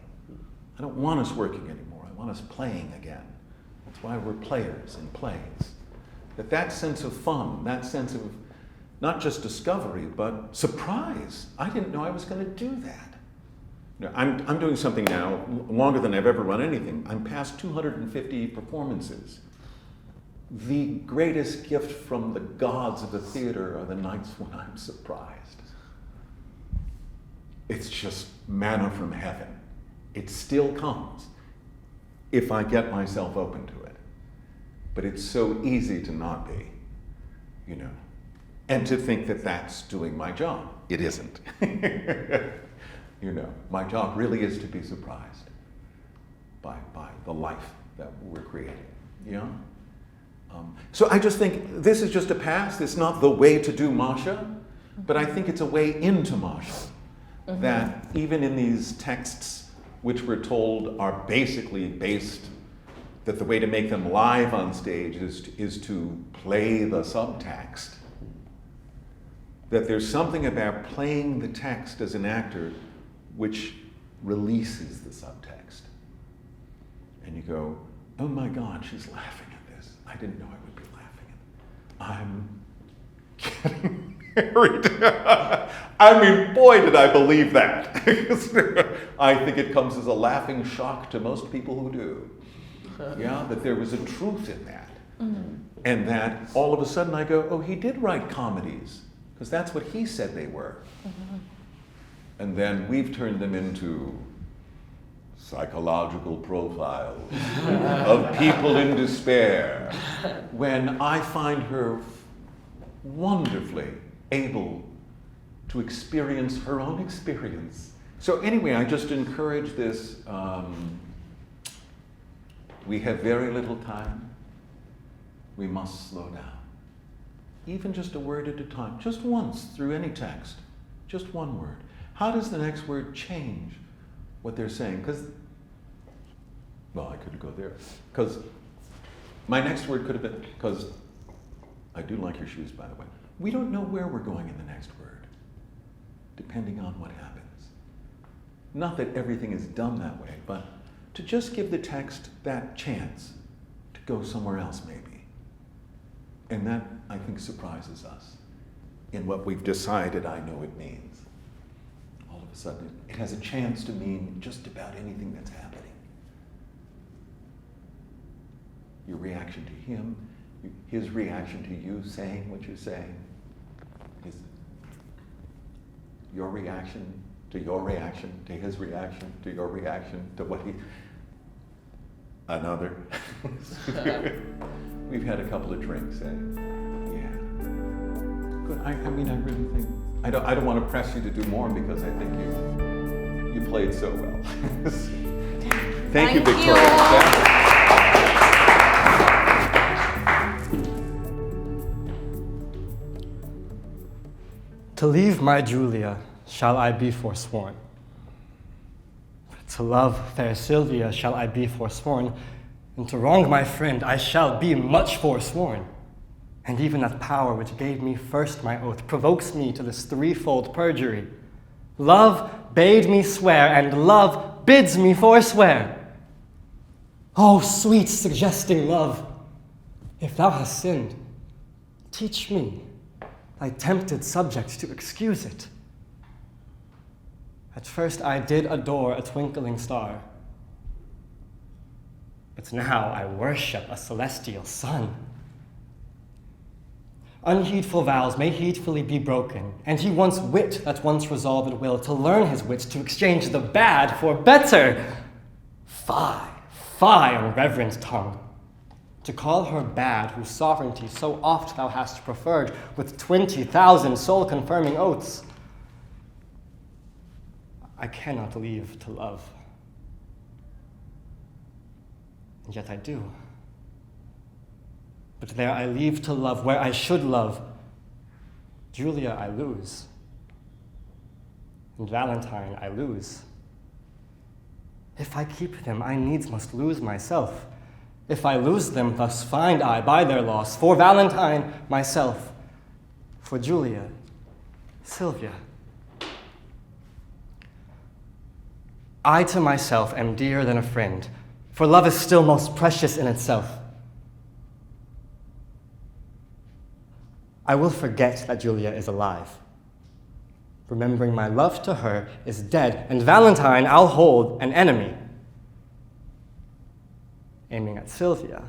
I don't want us working anymore. I want us playing again. That's why we're players in plays. That sense of fun, that sense of not just discovery, but surprise. I didn't know I was going to do that. I'm doing something now longer than I've ever run anything. I'm past 250 performances. the greatest gift from the gods of the theater are the nights when I'm surprised. It's just manna from heaven. It still comes if I get myself open to it. But it's so easy to not be, you know, and to think that that's doing my job. It isn't. You know, my job really is to be surprised by the life that we're creating, you know? So I just think this is just a pass. It's not the way to do Masha, but I think it's a way into Masha. Mm-hmm. That even in these texts, which we're told are basically based, that the way to make them live on stage is to play the subtext, that there's something about playing the text as an actor which releases the subtext. And you go, oh my God, she's laughing at this. I didn't know I would be laughing at it. I'm getting married. I mean, boy, did I believe that. I think it comes as a laughing shock to most people who do. Yeah, that there was a truth in that. Mm-hmm. And that all of a sudden I go, oh, he did write comedies, because that's what he said they were. Mm-hmm. And then we've turned them into psychological profiles of people in despair, when I find her wonderfully able to experience her own experience. So anyway, I just encourage this. We have very little time. We must slow down. Even just a word at a time, just once through any text, just one word. How does the next word change what they're saying? Well, I couldn't go there. Because my next word could have been, because I do like your shoes, by the way. We don't know where we're going in the next word, depending on what happens. Not that everything is done that way, but to just give the text that chance to go somewhere else, maybe. And that, I think, surprises us in what we've decided I know it means. All of a sudden, it has a chance to mean just about anything that's happening. Your reaction to him, his reaction to you saying what you're saying, your reaction to your reaction, to his reaction, to your reaction, to what he... Another. We've had a couple of drinks, eh? Yeah. Good. I mean, I really think... I don't want to press you to do more, because I think you played so well. Thank you, Victoria. To leave my Julia shall I be forsworn. To love fair Sylvia shall I be forsworn, and to wrong my friend I shall be much forsworn. And even that power which gave me first my oath provokes me to this threefold perjury. Love bade me swear, and love bids me forswear. Oh, sweet suggesting love, if thou hast sinned, teach me, thy tempted subject, to excuse it. At first I did adore a twinkling star, but now I worship a celestial sun. Unheedful vows may heedfully be broken, and he wants wit that once resolved will, to learn his wits, to exchange the bad for better. Fie, O reverend tongue, to call her bad whose sovereignty so oft thou hast preferred with 20,000 soul-confirming oaths. I cannot leave to love, and yet I do. But there I leave to love where I should love. Julia I lose, and Valentine I lose. If I keep them, I needs must lose myself. If I lose them, thus find I by their loss, for Valentine myself, for Julia, Sylvia. I to myself am dearer than a friend, for love is still most precious in itself. I will forget that Julia is alive, remembering my love to her is dead, and Valentine I'll hold an enemy. Aiming at Sylvia,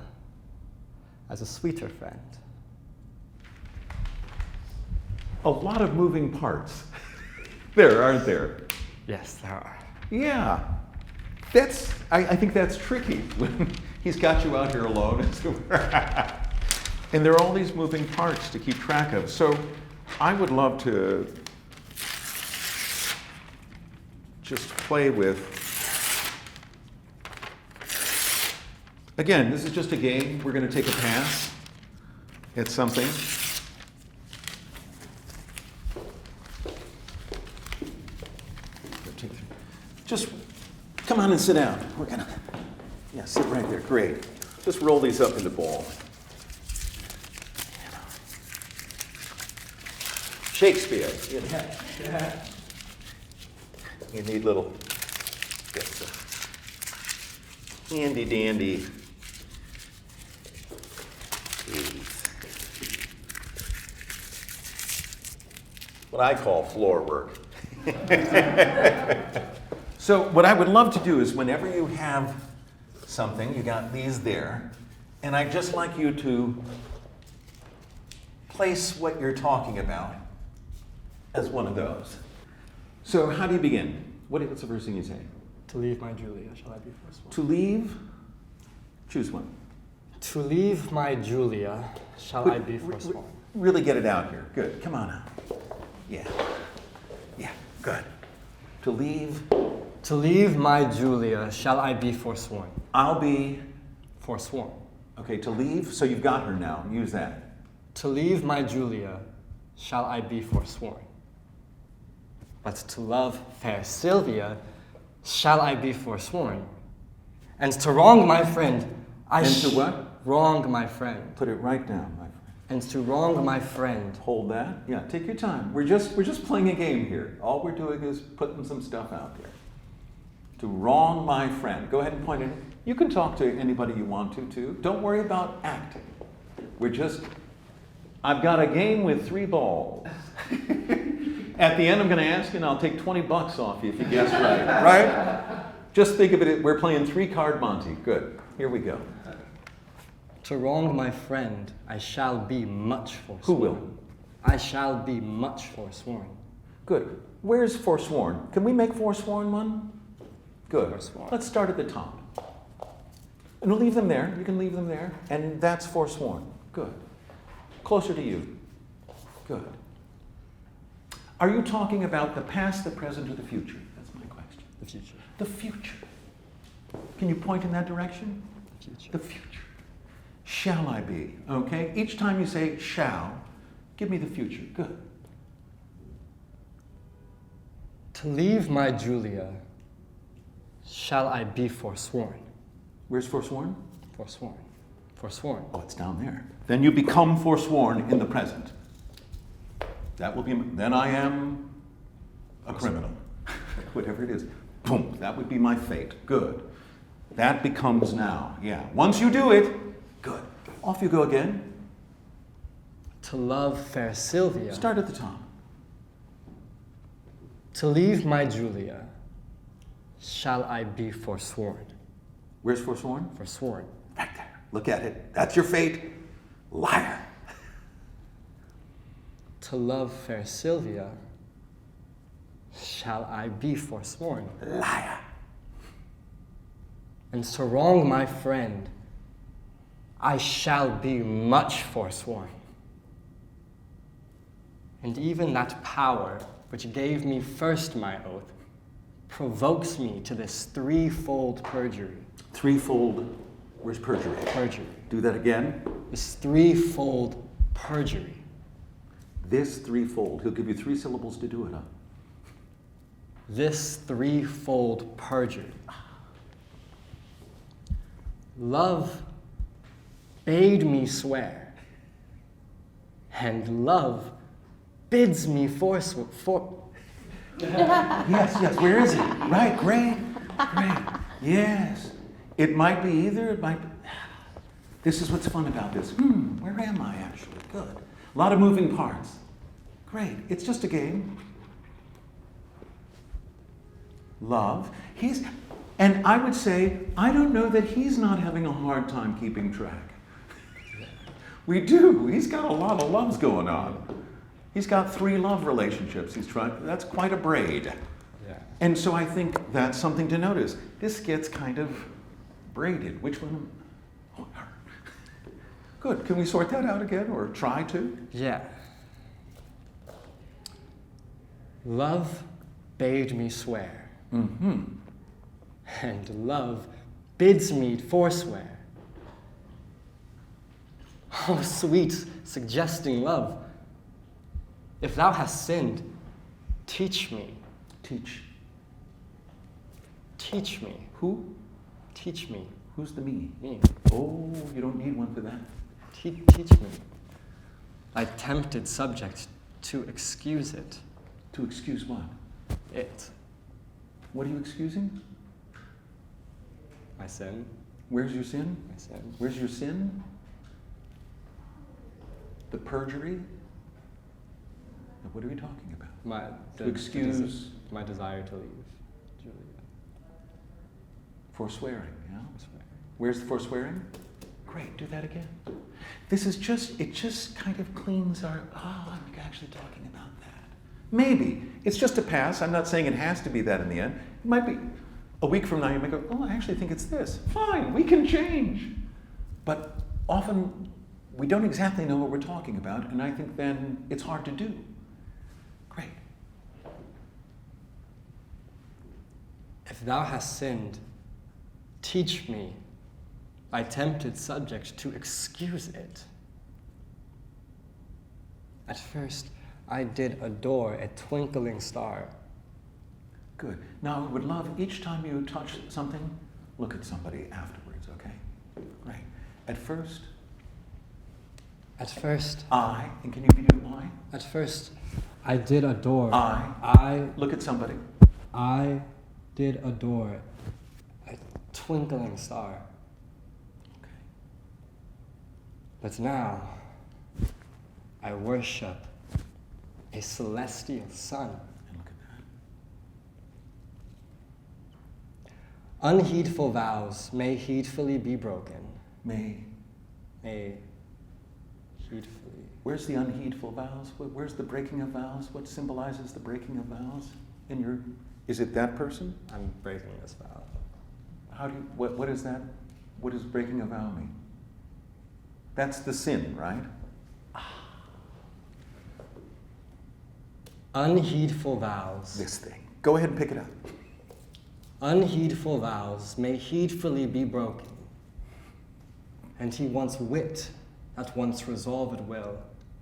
as a sweeter friend. A lot of moving parts there, aren't there? Yes, there are. Yeah. I think that's tricky when he's got you out here alone. And there are all these moving parts to keep track of. So I would love to just play with. Again, this is just a game. We're going to take a pass at something. Just come on and sit down. We're going to, sit right there. Great. Just roll these up into ball. Shakespeare. You need little bits of handy dandy. What I call floor work. So what I would love to do is whenever you have something, you got these there, and I'd just like you to place what you're talking about as one of those. So how do you begin? What's the first thing you say? To leave my Julia, shall I be first one? To leave? Choose one. To leave my Julia, shall I be first one? Really get it out here. Good. Come on out. Yeah. Yeah. Good. To leave. To leave my Julia, shall I be forsworn? I'll be. Forsworn. Okay, to leave. So you've got her now. Use that. To leave my Julia, shall I be forsworn? But to love fair Sylvia, shall I be forsworn? And to wrong my friend, And to what? Wrong my friend. Put it right down, my friend. And to wrong my friend. Hold that. Yeah, take your time. We're just playing a game here. All we're doing is putting some stuff out there. To wrong my friend. Go ahead and point it. You can talk to anybody you want to, too. Don't worry about acting. I've got a game with 3 balls. At the end, I'm going to ask you, and I'll take $20 off you if you guess right. Right? Just think of it, we're playing 3-card Monty. Good. Here we go. To wrong my friend, I shall be much forsworn. Who will? I shall be much forsworn. Good. Where's forsworn? Can we make forsworn one? Good. Forsworn. Let's start at the top. And we'll leave them there. You can leave them there. And that's forsworn. Good. Closer to you. Good. Are you talking about the past, the present, or the future? That's my question. The future. The future. Can you point in that direction? The future. The future. Shall I be? Okay? Each time you say shall, give me the future. Good. To leave my Julia, shall I be forsworn? Where's forsworn? Forsworn. Forsworn. Oh, it's down there. Then you become forsworn in the present. That will be, then I am a criminal. Whatever it is. Boom, that would be my fate. Good. That becomes now. Yeah. Once you do it, good. Off you go again. To love fair Sylvia. Start at the top. To leave my Julia, shall I be forsworn? Where's forsworn? Forsworn. Right there. Look at it. That's your fate. Liar. To love fair Sylvia, shall I be forsworn? Liar. And to wrong my friend, I shall be much forsworn. And even that power which gave me first my oath provokes me to this 3-fold perjury. 3-fold. Where's perjury? Perjury. Do that again. This 3-fold perjury. This 3-fold. He'll give you 3 syllables to do it, huh? This 3-fold perjury. Love bade me swear, and love bids me forswear. Yes. Where is it? Right, great. Yes. It might be either, it might be. This is what's fun about this. Where am I actually? Good. A lot of moving parts. Great. It's just a game. Love. And I would say, I don't know that he's not having a hard time keeping track. We do. He's got a lot of loves going on. He's got 3 love relationships. That's quite a braid. Yeah. And so I think that's something to notice. This gets kind of braided. Which one? Oh, her. Good. Can we sort that out again, or try to? Yeah. Love bade me swear, Mm-hmm. and love bids me forswear. Oh, sweet, suggesting love, if thou hast sinned, teach me. Teach. Teach me. Who? Teach me. Who's the me? Me. Oh, you don't need one for that. Teach me. I tempted subject to excuse it. To excuse what? It. What are you excusing? My sin. Where's your sin? My sin. Where's your sin? The perjury? Now, what are we talking about? To excuse my desire to leave, Julia. forswearing, yeah? Forswear. Where's the forswearing? Great, do that again. This is just, it just kind of cleans our, I'm actually talking about that. Maybe. It's just a pass. I'm not saying it has to be that in the end. It might be a week from now you might go, I actually think it's this. Fine, we can change. But often we don't exactly know what we're talking about, and I think then it's hard to do. Great. If thou hast sinned, teach me, I tempted subject to excuse it. At first, I did adore a twinkling star. Good. Now, I would love each time you touch something, look at somebody afterwards, okay? Right. At first, I, and can you do I? At first, I did adore. I look at somebody. I did adore a twinkling star. Okay. But now, I worship a celestial sun. And look at that. Unheedful vows may heedfully be broken. May. Heedfully. Where's the unheedful vows? Where's the breaking of vows? What symbolizes the breaking of vows? Is it that person? I'm breaking this vow. What is that? What does breaking a vow mean? That's the sin, right? Unheedful vows. This thing. Go ahead and pick it up. Unheedful vows may heedfully be broken. And he wants wit that wants resolved will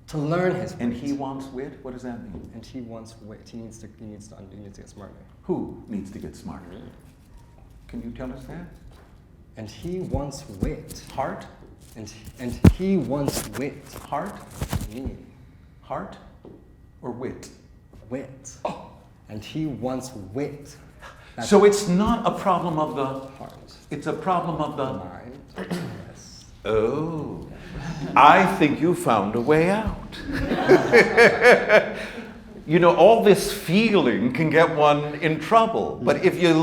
to learn his wit. And he wants wit? What does that mean? And he wants wit. He needs to get smarter. Who needs to get smarter? Can you tell us that? And he wants wit. Heart? And he wants wit. Heart? Me. Heart? Or wit? Wit. Oh. And he wants wit. That's So it's not a problem of the heart. It's a problem of the Mind. Yes. Oh. I think you found a way out. You know, all this feeling can get one in trouble. But if you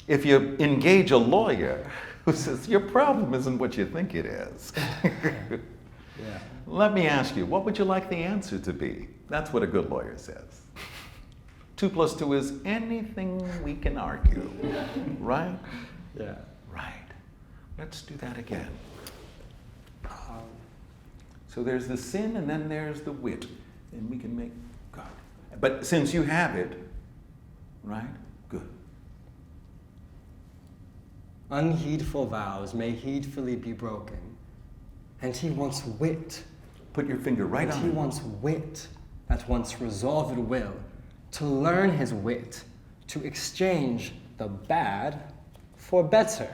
if you engage a lawyer who says, your problem isn't what you think it is. Yeah. Let me ask you, what would you like the answer to be? That's what a good lawyer says. 2 + 2 is anything we can argue, right? Yeah. Right. Let's do that again. So there's the sin and then there's the wit. And we can make God. But since you have it, right? Good. Unheedful vows may heedfully be broken. And he wants wit. Put your finger right And on he it. wants wit that wants resolved will to learn his wit, to exchange the bad for better.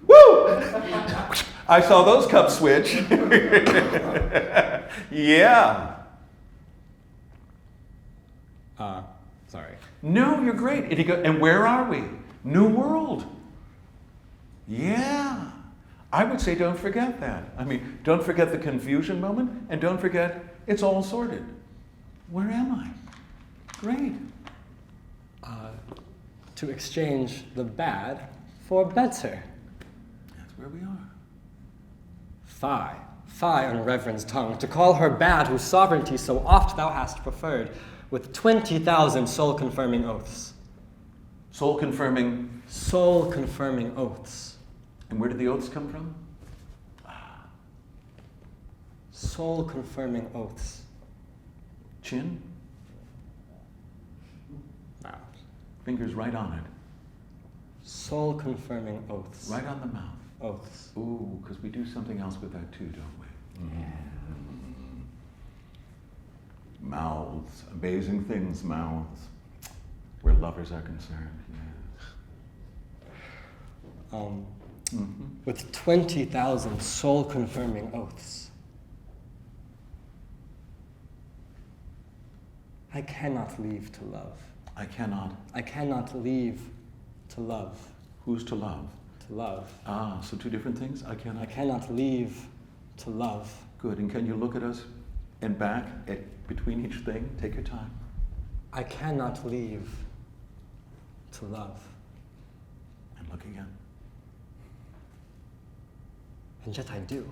Woo! I saw those cups switch. Yeah. Sorry. No, you're great. And where are we? New world. Yeah. I would say don't forget that. I mean, don't forget the confusion moment, and don't forget it's all sorted. Where am I? Great. To exchange the bad for better. That's where we are. Fie, fie on reverend's tongue, to call her bad whose sovereignty so oft thou hast preferred, with 20,000 soul-confirming oaths. Soul-confirming. Soul-confirming oaths. And where did the oaths come from? Soul-confirming oaths. Chin? Mouth. Fingers right on it. Soul-confirming oaths. Right on the mouth. Oaths. Ooh, because we do something else with that too, don't we? Yeah. Mouths. Amazing things, mouths. Where lovers are concerned, yes. With 20,000 soul-confirming oaths. I cannot leave to love. I cannot. I cannot leave to love. Who's to love? To love. Ah, so two different things? I cannot. I cannot leave to love. Good, and can you look at us and back between each thing? Take your time. I cannot leave to love. And look again. And yet I do.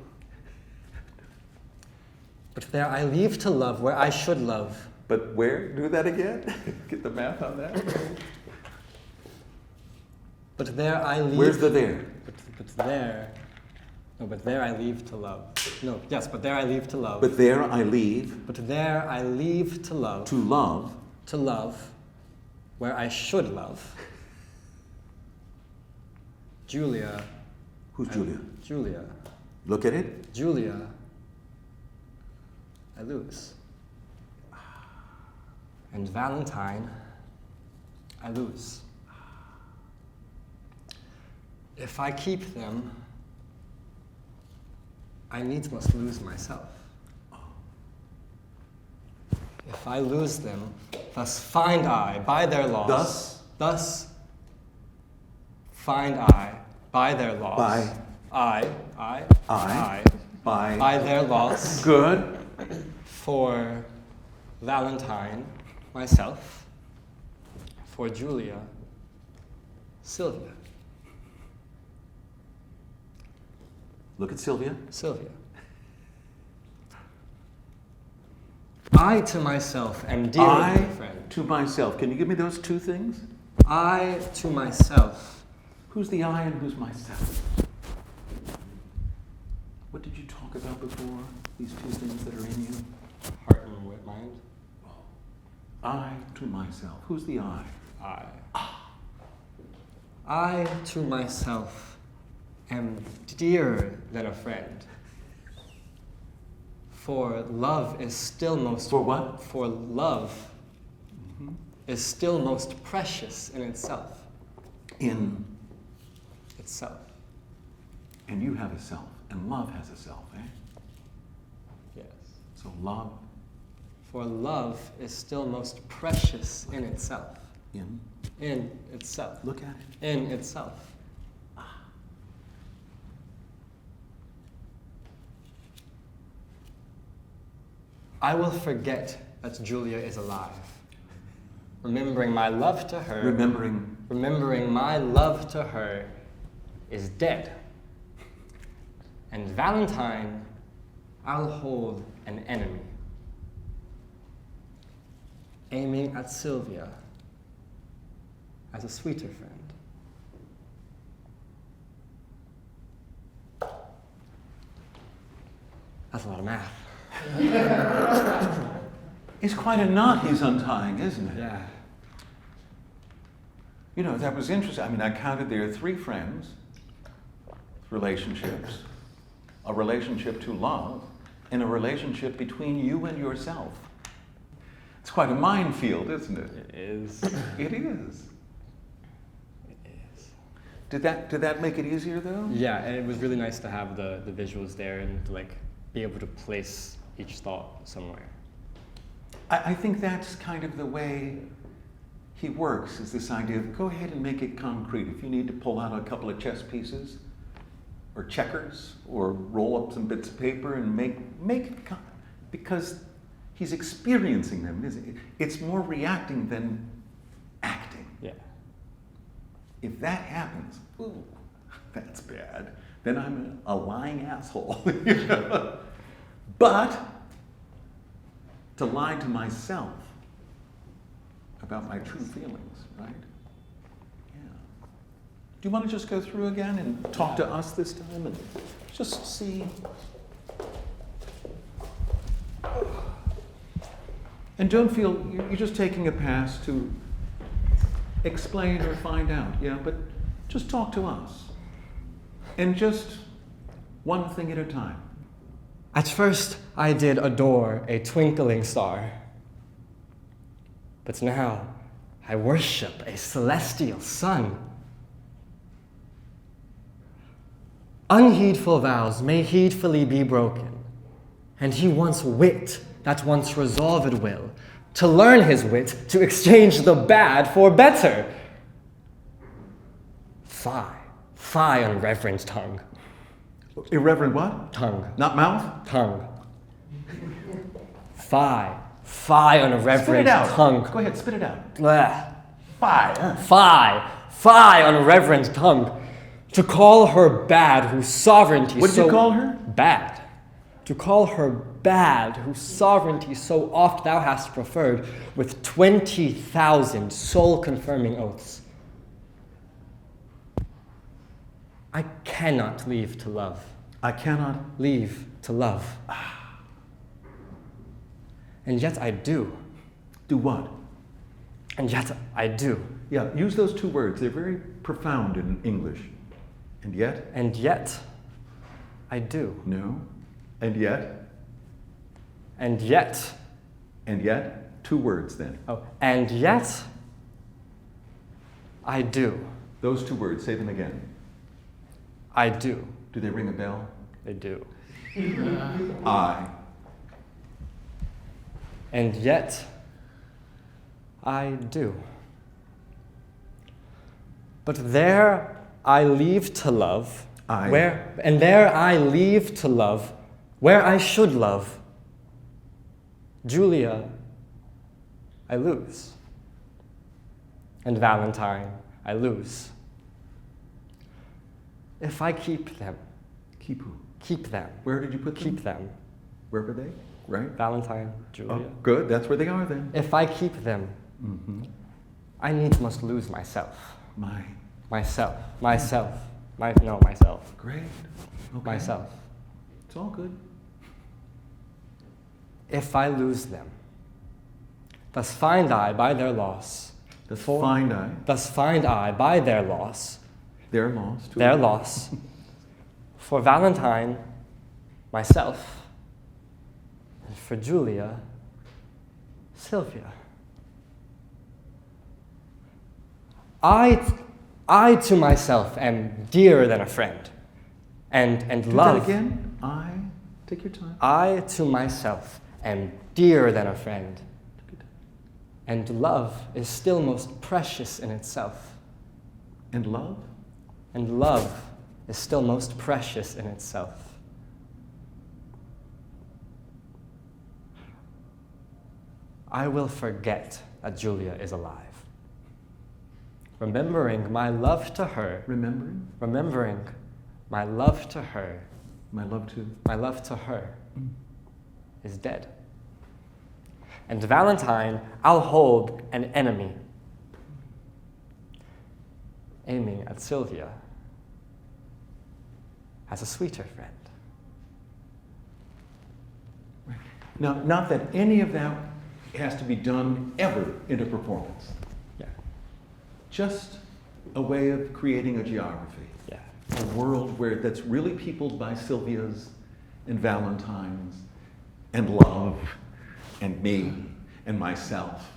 But there I leave to love where I should love. But where? Do that again? Get the math on that. But there I leave. Where's the there? But there. No, but there I leave to love. No, yes, but there I leave to love. But there I leave. But there I leave to love. To love. To love where I should love. Julia. Who's Julia? Julia. Look at it. Julia. I lose. And Valentine, I lose. If I keep them, I needs must lose myself. If I lose them, thus find I, by their loss. Thus find I, by their loss. By By their loss. Good. For Valentine, myself. For Julia, Sylvia. Look at Sylvia. Sylvia. I to myself am dear, I friend. to myself. Can you give me those two things? I to myself. Who's the I and who's myself? What did you talk about before? These two things that are in you? Heart and mind. I to myself. Who's the I? I to myself am dearer than a friend. For love is still most... For what? For love is still most precious in itself. In. Itself. And you have a self, and love has a self, eh? Yes. So love. For love is still most precious in itself. In. In itself. Look at it. In itself. I will forget that Julia is alive. Remembering my love to her. Remembering my love to her is dead. And Valentine, I'll hold an enemy. Aiming at Sylvia as a sweeter friend. That's a lot of math. It's quite a knot he's untying, isn't it? Yeah. You know, that was interesting. I mean, I counted there 3 friends, relationships, a relationship to love, and a relationship between you and yourself. It's quite a minefield, isn't it? It is. It is. It is. Did that make it easier, though? Yeah, and it was really nice to have the visuals there and to like be able to place each thought somewhere. I think that's kind of the way he works, is this idea of go ahead and make it concrete. If you need to pull out a couple of chess pieces or checkers or roll up some bits of paper and make it because he's experiencing them, isn't it? It's more reacting than acting. Yeah. If that happens, ooh, that's bad. then I'm a lying asshole. You know? But to lie to myself about my true feelings, right? Yeah. Do you want to just go through again and talk to us this time and just see? And don't feel you're just taking a pass to explain or find out, yeah, but just talk to us. And just one thing at a time. At first, I did adore a twinkling star. But now, I worship a celestial sun. Unheedful vows may heedfully be broken, and he wants wit that wants resolved will, to learn his wit, to exchange the bad for better. Fie, unreverent tongue. Irreverent what? Tongue. Not mouth? Tongue. Fie, unreverent Spit it out. tongue. Go ahead, spit it out. Bleh. Fire. Fie, unreverent tongue. To call her bad whose sovereignty What did you call her? Bad. To call her bad whose sovereignty so oft thou hast preferred with 20,000 soul-confirming oaths. I cannot leave to love. I cannot. Leave to love. And yet I do. Do what? And yet I do. Yeah, use those two words. They're very profound in English. And yet? And yet I do. No. And yet? And yet. And yet? Two words then. Oh, and yet I do. Those two words, say them again. I do. Do they ring a bell? They do. I. And yet I do. But there I leave to love. There I leave to love where I should love. Julia, I lose. And Valentine, I lose. If I keep them. Keep who? Keep them. Where did you put them? Keep them. Where were they? Right? Valentine, Julia. Oh, good. That's where they are then. If I keep them, I needs must lose myself. Myself. Great. Okay. Myself. It's all good. If I lose them, thus find I by their loss. Thus find I. Thus find I by their loss. Their loss. Their loss. For Valentine, myself. And for Julia, Sylvia. I to myself am dearer than a friend. And Do love. that again. I. Take your time. I to myself am dearer than a friend. And love is still most precious in itself. And love? And love is still most precious in itself. I will forget that Julia is alive. Remembering my love to her. Remembering my love to her. My love to? My love to her is dead. And Valentine, I'll hold an enemy, aiming at Sylvia as a sweeter friend. Right. Now, not that any of that has to be done ever in a performance. Yeah. Just a way of creating a geography. Yeah. A world where that's really peopled by Sylvias and Valentines and love and me and myself.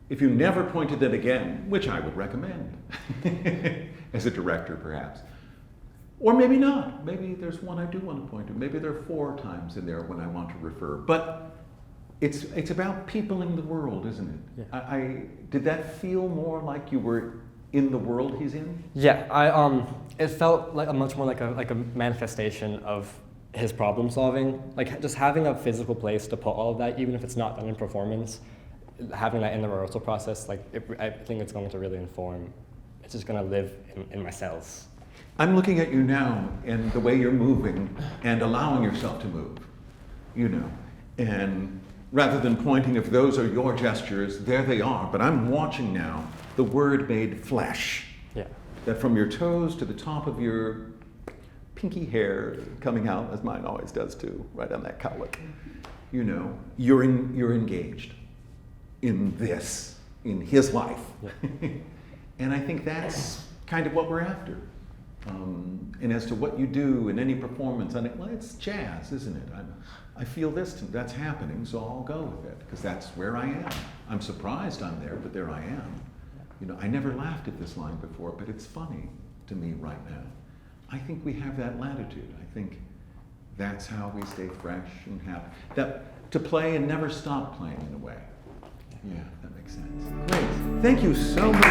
If you never pointed that again, which I would recommend as a director perhaps, or maybe not. Maybe there's one I do want to point to. Maybe there are 4 times in there when I want to refer. But it's about peopling the world, isn't it? Yeah. Did that feel more like you were in the world he's in? Yeah, it felt like much more like a manifestation of his problem solving. Like just having a physical place to put all of that, even if it's not done in performance, having that in the rehearsal process, I think it's going to really inform. It's just going to live in my cells. I'm looking at you now and the way you're moving and allowing yourself to move, you know. And rather than pointing if those are your gestures, there they are. But I'm watching now the word made flesh. Yeah. That from your toes to the top of your pinky hair coming out, as mine always does too, right on that cowlick, you know, you're engaged in this, in his life. Yeah. And I think that's kind of what we're after. And as to what you do in any performance, well, it's jazz, isn't it? I feel this, that's happening, so I'll go with it, because that's where I am. I'm surprised I'm there, but there I am. You know, I never laughed at this line before, but it's funny to me right now. I think we have that latitude. I think that's how we stay fresh and happy. To play and never stop playing in a way. Yeah, that makes sense. Great. Thank you so much.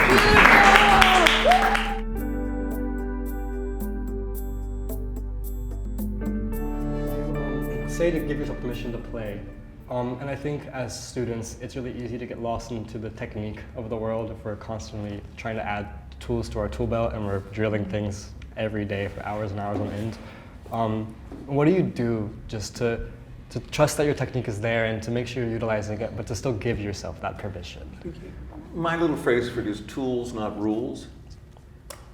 Say to give yourself permission to play. And I think as students, it's really easy to get lost into the technique of the world if we're constantly trying to add tools to our tool belt and we're drilling things every day for hours and hours on end. What do you do just to trust that your technique is there and to make sure you're utilizing it, but to still give yourself that permission? My little phrase for it is tools, not rules.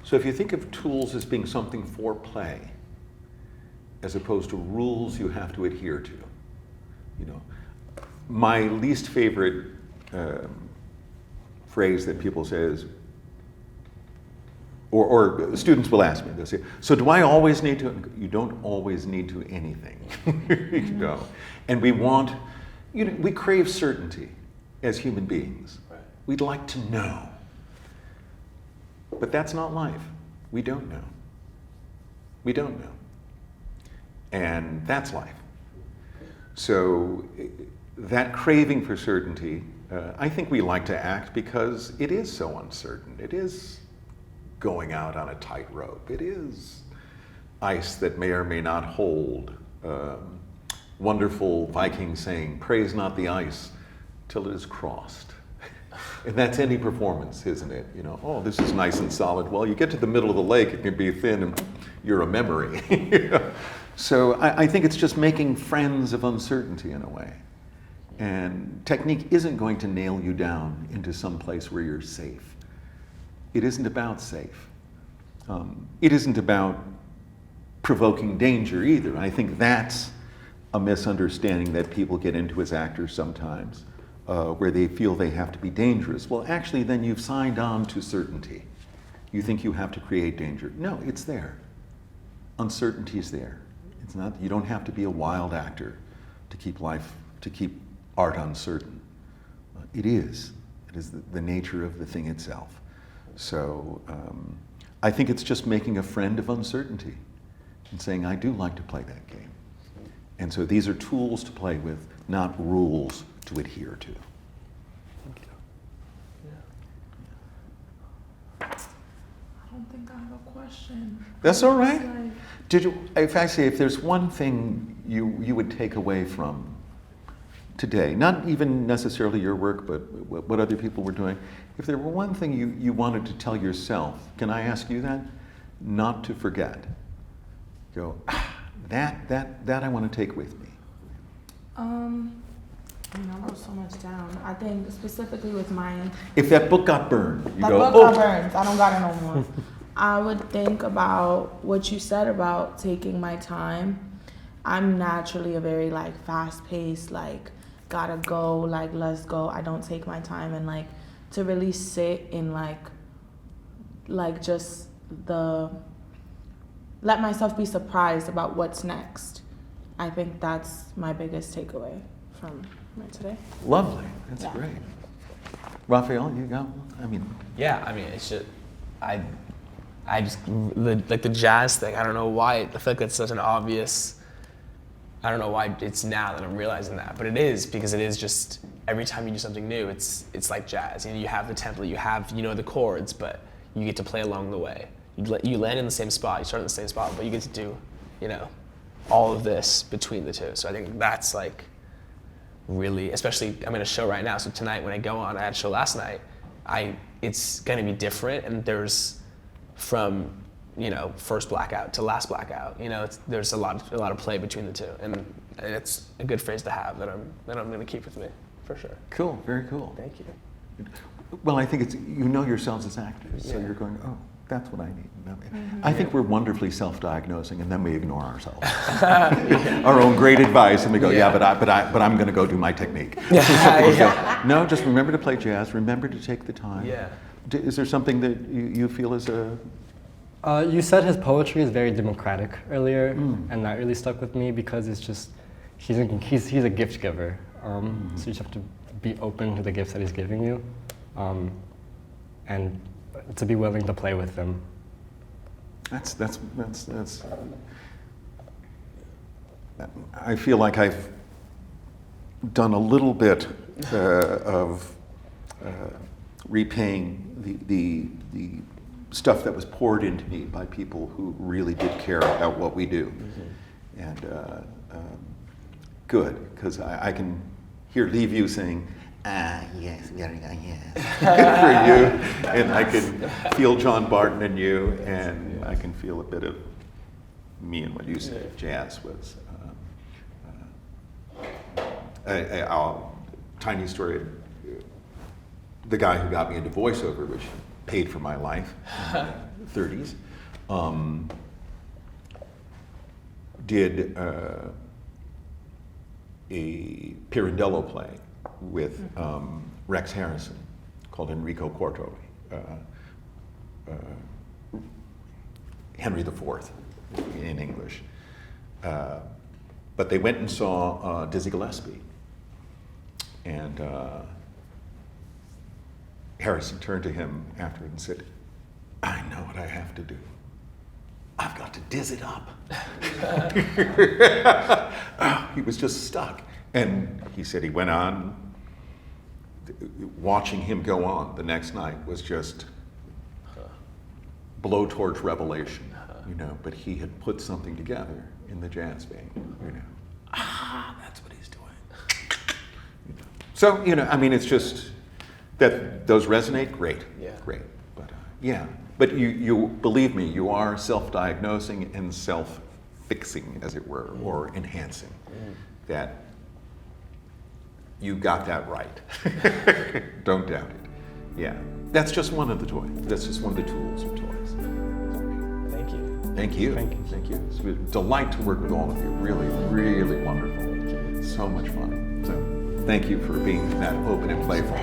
So if you think of tools as being something for play, as opposed to rules you have to adhere to, you know, my least favorite phrase that people say is, or students will ask me, they'll say, so do I always need to? You don't always need to anything, you know. And we want, you know, we crave certainty as human beings. Right. We'd like to know. But that's not life. We don't know. We don't know. And that's life. So that craving for certainty, I think we like to act because it is so uncertain. It is going out on a tightrope. It is ice that may or may not hold. Wonderful Viking saying, praise not the ice till it is crossed. And that's any performance, isn't it? You know, oh, this is nice and solid. Well, you get to the middle of the lake, it can be thin and you're a memory. You know? So I think it's just making friends of uncertainty in a way. And technique isn't going to nail you down into some place where you're safe. It isn't about safe. It isn't about provoking danger either. I think that's a misunderstanding that people get into as actors sometimes, where they feel they have to be dangerous. Well, actually, then you've signed on to certainty. You think you have to create danger. No, it's there. Uncertainty's there. It's not, you don't have to be a wild actor to keep art uncertain. It is the nature of the thing itself. So I think it's just making a friend of uncertainty and saying, I do like to play that game. And so these are tools to play with, not rules to adhere to. Thank you. I don't think I have a question. That's all right. If there's one thing you would take away from today, not even necessarily your work, but what other people were doing, if there were one thing you wanted to tell yourself, can I ask you that? Not to forget. Go, that I want to take with me. I wrote so much down. I think specifically with mine. If that book got burned, you that go, book got burned. I don't got it no more. I would think about what you said about taking my time. I'm naturally a very fast-paced, gotta go, let's go. I don't take my time, and to really sit in just let myself be surprised about what's next. I think that's my biggest takeaway from today. Lovely, that's Yeah. great. Raphael, you go? It's just, I just, the jazz thing, I don't know why, I feel like that's such an obvious, I don't know why it's now that I'm realizing that, but it is, because it is just, every time you do something new, it's like jazz. You have the template, you have, the chords, but you get to play along the way. You land in the same spot, you start in the same spot, but you get to do, all of this between the two. So I think that's really, especially, I'm in a show right now, so tonight when I go on, I had a show last night, it's gonna be different, and there's, from first blackout to last blackout. There's a lot of play between the two, and it's a good phrase to have that I'm going to keep with me for sure. Cool, very cool. Thank you. Well, I think it's, yourselves as actors, so you're going, oh, that's what I need. I think we're wonderfully self-diagnosing, and then we ignore ourselves. Our own great advice, and we go, but I'm going to go do my technique. No, just remember to play jazz. Remember to take the time. Yeah. Is there something that you feel is a? You said his poetry is very democratic earlier, and that really stuck with me because it's just he's a gift giver. So you just have to be open to the gifts that he's giving you, and to be willing to play with them. That's. I feel like I've done a little bit of repaying the stuff that was poured into me by people who really did care about what we do, and good, because I can leave you saying, yes, very good, yes, for you, and I can feel John Barton in you, and I can feel a bit of me in what you said. Jazz was. Tiny story. The guy who got me into voiceover, which paid for my life in the 30s, did a Pirandello play with Rex Harrison called Enrico Quarto, Henry IV in English. But they went and saw Dizzy Gillespie, and Harrison turned to him afterward and said, I know what I have to do. I've got to diz it up. He was just stuck. And he said he went on, watching him go on the next night was just blowtorch revelation, but he had put something together in the jazz vein, that's what he's doing. So, it's just, that those resonate, great, great. But but you believe me, you are self-diagnosing and self-fixing, as it were, or enhancing. That you got that right. Don't doubt it. Yeah, that's just one of the toys. That's just one of the tools or toys. Thank you. Thank you. Thank you. Thank you. It's a delight to work with all of you. Really, really wonderful. So much fun. So thank you for being that open and playful.